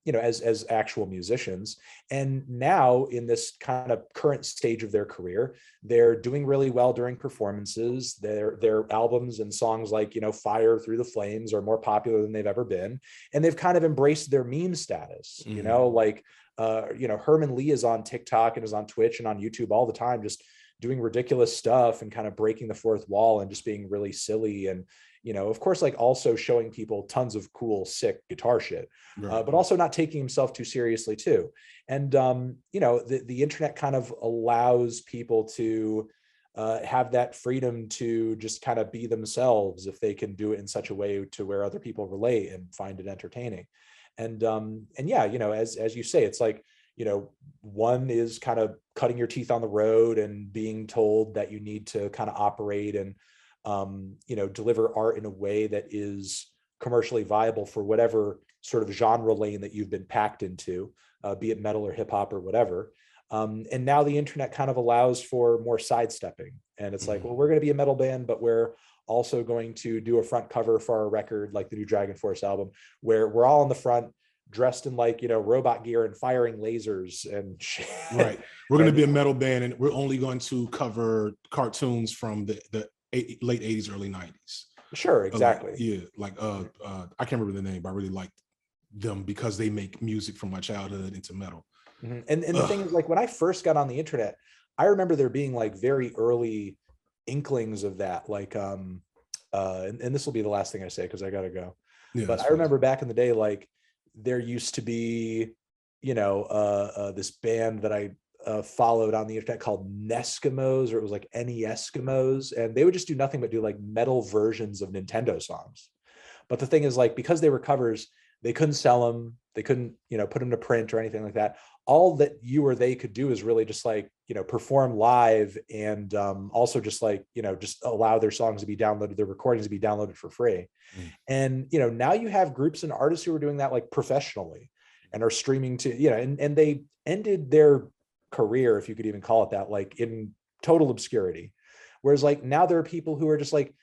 as actual musicians. And now in this kind of current stage of their career, they're doing really well during performances. Their albums and songs like Fire Through the Flames are more popular than they've ever been, and they've kind of embraced their meme status. Like Herman Lee is on TikTok and is on Twitch and on YouTube all the time, just doing ridiculous stuff and kind of breaking the fourth wall and just being really silly. And of course, like also showing people tons of cool, sick guitar shit, Right. but also not taking himself too seriously too. And the internet kind of allows people to have that freedom to just kind of be themselves if they can do it in such a way to where other people relate and find it entertaining. And yeah, as you say, it's like, one is kind of cutting your teeth on the road and being told that you need to kind of operate and deliver art in a way that is commercially viable for whatever sort of genre lane that you've been packed into, be it metal or hip hop or whatever. And now the internet kind of allows for more sidestepping. And it's like, well, we're going to be a metal band, but we're also going to do a front cover for our record, like the new Dragon Force album, where we're all in the front dressed in like, robot gear and firing lasers and shit. Right. We're going to be a metal band, and we're only going to cover cartoons from the late 80s, early 90s. Sure, exactly. I can't remember the name, but I really liked them because they make music from my childhood into metal. Mm-hmm. And the thing is, like, when I first got on the internet, I remember there being like very early inklings of that, like and this will be the last thing I say because I gotta go. Yeah, but I remember back in the day, like there used to be this band that I followed on the internet called Neskimos, or it was like Eskimos, and they would just do nothing but do like metal versions of Nintendo songs. But the thing is, like, because they were covers, they couldn't sell them, they couldn't put them to print or anything like that. All that you or they could do is really just like perform live, and also just like just allow their songs to be downloaded, their recordings to be downloaded for free. And now you have groups and artists who are doing that like professionally and are streaming to and they ended their career, if you could even call it that, like in total obscurity. Whereas like now there are people who are just like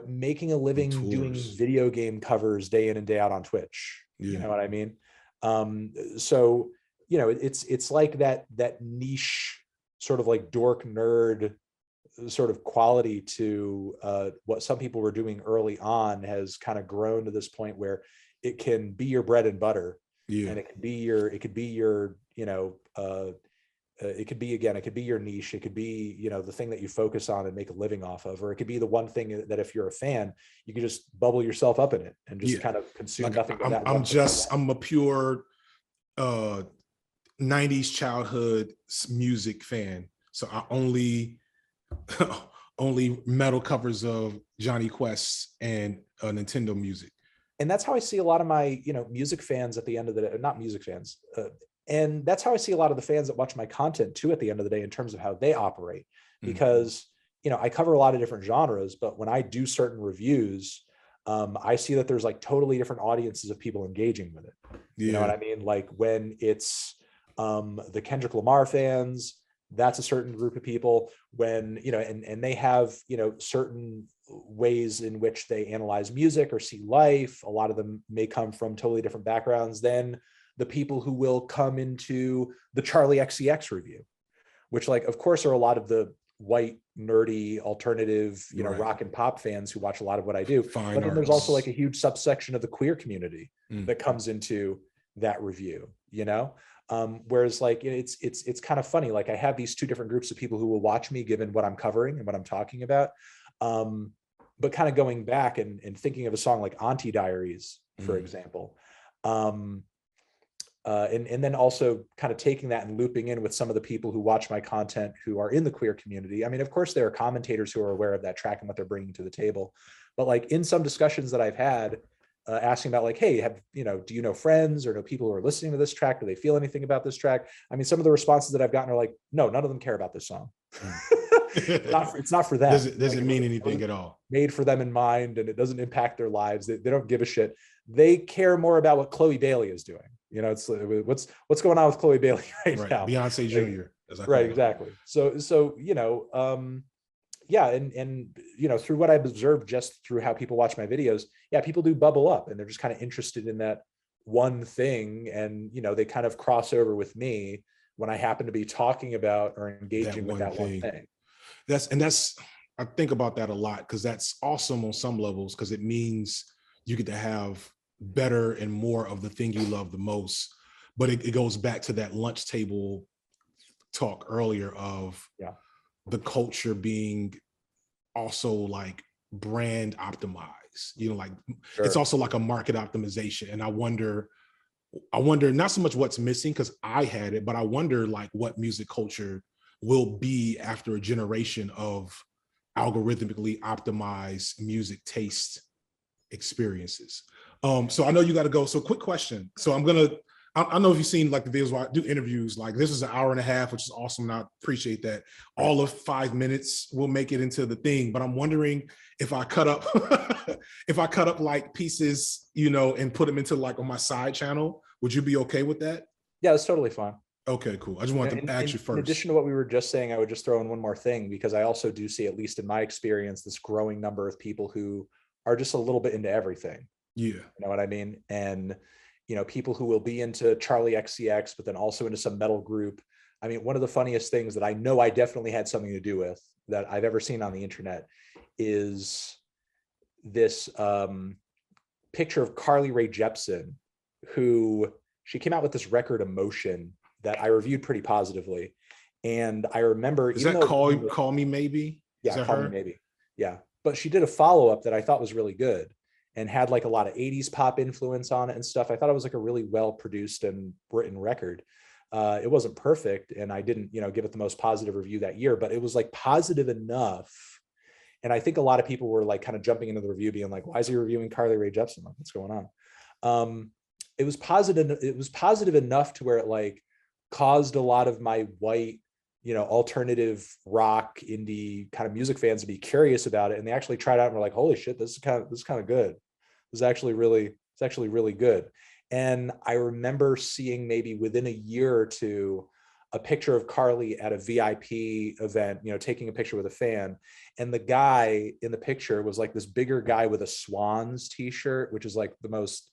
making a living doing video game covers day in and day out on Twitch. You know what I mean? So it's like that niche sort of like dork nerd sort of quality to what some people were doing early on has kind of grown to this point where it can be your bread and butter. And it could be your it could be your niche. It could be, the thing that you focus on and make a living off of, or it could be the one thing that if you're a fan, you can just bubble yourself up in it and just kind of consume like, nothing but that. I'm a pure 90s childhood music fan. So I only metal covers of Johnny Quest and Nintendo music. And that's how I see a lot of my, music fans at the end of the day, not music fans. And that's how I see a lot of the fans that watch my content too, at the end of the day, in terms of how they operate, because, I cover a lot of different genres, but when I do certain reviews, I see that there's like totally different audiences of people engaging with it. You know what I mean? Like when it's the Kendrick Lamar fans, that's a certain group of people. When, and they have, certain ways in which they analyze music or see life. A lot of them may come from totally different backgrounds than the people who will come into the Charlie XCX review, which, like, of course, are a lot of the white, nerdy, alternative, rock and pop fans who watch a lot of what I do. But then there's also like a huge subsection of the queer community that comes into that review, whereas like it's kind of funny. Like I have these two different groups of people who will watch me given what I'm covering and what I'm talking about. But kind of going back and thinking of a song like Auntie Diaries, for example, and then also kind of taking that and looping in with some of the people who watch my content who are in the queer community. I mean, of course, there are commentators who are aware of that track and what they're bringing to the table. But like in some discussions that I've had, asking about like, hey, do you know friends or know people who are listening to this track? Do they feel anything about this track? I mean, some of the responses that I've gotten are like, no, none of them care about this song. It's not for them. Doesn't mean anything at all. Made for them in mind, and it doesn't impact their lives. They don't give a shit. They care more about what Chloe Bailey is doing. It's what's going on with Chloe Bailey right now. Beyonce Jr. Right, exactly. So yeah, and through what I've observed just through how people watch my videos, yeah, people do bubble up and they're just kind of interested in that one thing, and they kind of cross over with me when I happen to be talking about or engaging with that one thing. That's I think about that a lot, because that's awesome on some levels, because it means you get to have better and more of the thing you love the most. But it goes back to that lunch table talk earlier of the culture being also like brand optimized, like it's also like a market optimization. And I wonder not so much what's missing, because I had it, but I wonder like what music culture will be after a generation of algorithmically optimized music taste experiences. So I know you got to go. So quick question. So I don't know if you've seen like the videos where I do interviews, like this is an hour and a half, which is awesome. And I appreciate that. All of 5 minutes will make it into the thing. But I'm wondering if I cut up, if I cut up like pieces, and put them into like on my side channel, would you be okay with that? Yeah, that's totally fine. Okay, cool. I just wanted to ask you first. In addition to what we were just saying, I would just throw in one more thing, because I also do see, at least in my experience, this growing number of people who are just a little bit into everything. Yeah. You know what I mean? And, people who will be into Charlie XCX, but then also into some metal group. I mean, one of the funniest things that I know I definitely had something to do with that I've ever seen on the internet is this picture of Carly Rae Jepsen, who she came out with this record Emotion that I reviewed pretty positively. And I remember, is that Call Me Maybe? Yeah, Call Me Maybe. Yeah. But she did a follow-up that I thought was really good and had like a lot of 80s pop influence on it and stuff. I thought it was like a really well-produced and written record. It wasn't perfect, and I didn't, give it the most positive review that year, but it was like positive enough. And I think a lot of people were like kind of jumping into the review being like, why is he reviewing Carly Rae Jepsen? Like, what's going on? It was positive enough to where it like caused a lot of my white, alternative rock, indie kind of music fans to be curious about it. And they actually tried out and were like, holy shit, this is kind of good. It's actually really good. And I remember seeing maybe within a year or two, a picture of Carly at a VIP event, taking a picture with a fan. And the guy in the picture was like this bigger guy with a Swans t-shirt, which is like the most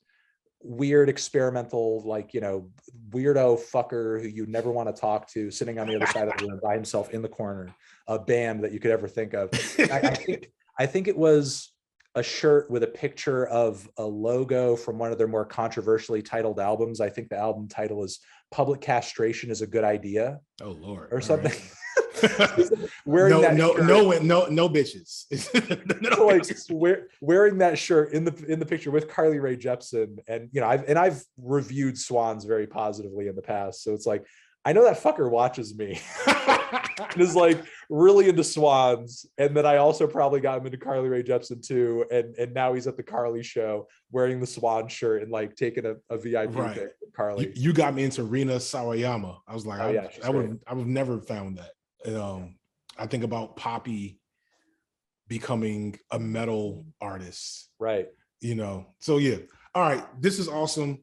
weird experimental, like, weirdo fucker who you never want to talk to, sitting on the other side of the room by himself in the corner, a band that you could ever think of. I think it was a shirt with a picture of a logo from one of their more controversially titled albums. I think the album title is Public Castration is a Good Idea. Oh Lord. Or something. Right. wearing no bitches. Wearing that shirt in the picture with Carly Rae Jepsen, and I've reviewed Swans very positively in the past, so it's like I know that fucker watches me. And is like really into Swans, and then I also probably got him into Carly Rae Jepsen too, and now he's at the Carly show wearing the Swan shirt and like taking a VIP pic with Carly. You got me into Rina Sawayama. I was like, I would have never found that. I think about Poppy becoming a metal artist, right? So yeah. All right, this is awesome.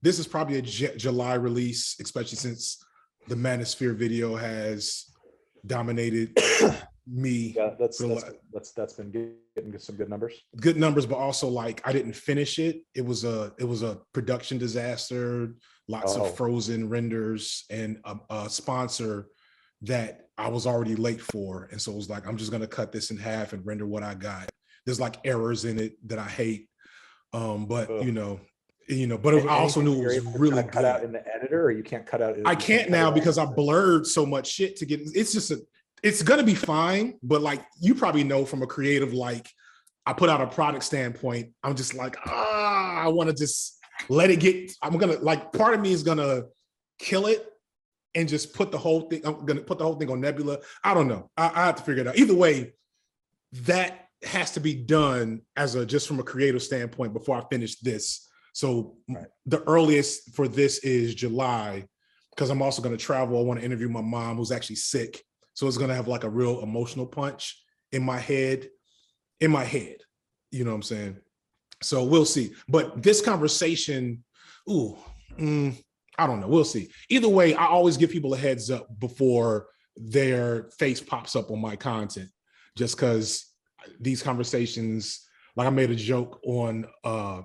This is probably a July release, especially since the Manosphere video has dominated me. Yeah, that's been getting some good numbers. Good numbers, but also like I didn't finish it. It was a production disaster, lots of frozen renders, and a sponsor that I was already late for. And so it was like, I'm just gonna cut this in half and render what I got. There's like errors in it that I hate. But I also knew it was really good. Cut out in the editor, or you can't cut out. I can't now because I blurred so much shit to get. It's gonna be fine, but like you probably know from a creative, like I put out a product standpoint, I'm just like, I want to just let it get. I'm gonna like part of me is gonna kill it and just put the whole thing. I'm gonna put the whole thing on Nebula. I don't know. I have to figure it out. Either way, that has to be done just from a creative standpoint before I finish this. So the earliest for this is July, because I'm also going to travel. I want to interview my mom who's actually sick. So it's going to have like a real emotional punch in my head. You know what I'm saying? So we'll see. But this conversation, I don't know. We'll see. Either way, I always give people a heads up before their face pops up on my content, just because these conversations Like I made a joke on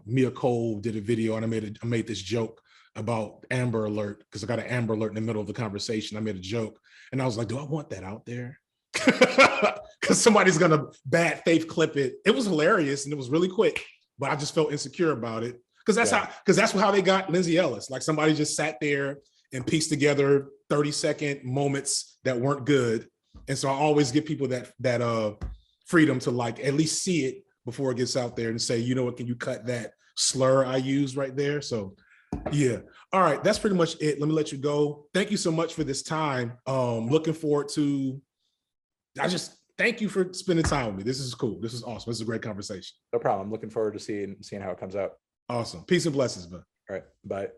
Mia Cole did a video, and I made this joke about Amber Alert because I got an Amber Alert in the middle of the conversation. I made a joke, and I was like, "Do I want that out there?" Because somebody's gonna bad faith clip it. It was hilarious and it was really quick, but I just felt insecure about it because that's how they got Lindsay Ellis. Like somebody just sat there and pieced together 30-second moments that weren't good, and so I always give people that freedom to like at least see it before it gets out there and say, you know what, can you cut that slur I used right there? So yeah. All right. That's pretty much it. Let me let you go. Thank you so much for this time. Looking forward to, thank you for spending time with me. This is cool. This is awesome. This is a great conversation. No problem. I'm looking forward to seeing how it comes out. Awesome. Peace and blessings, man. All right. Bye.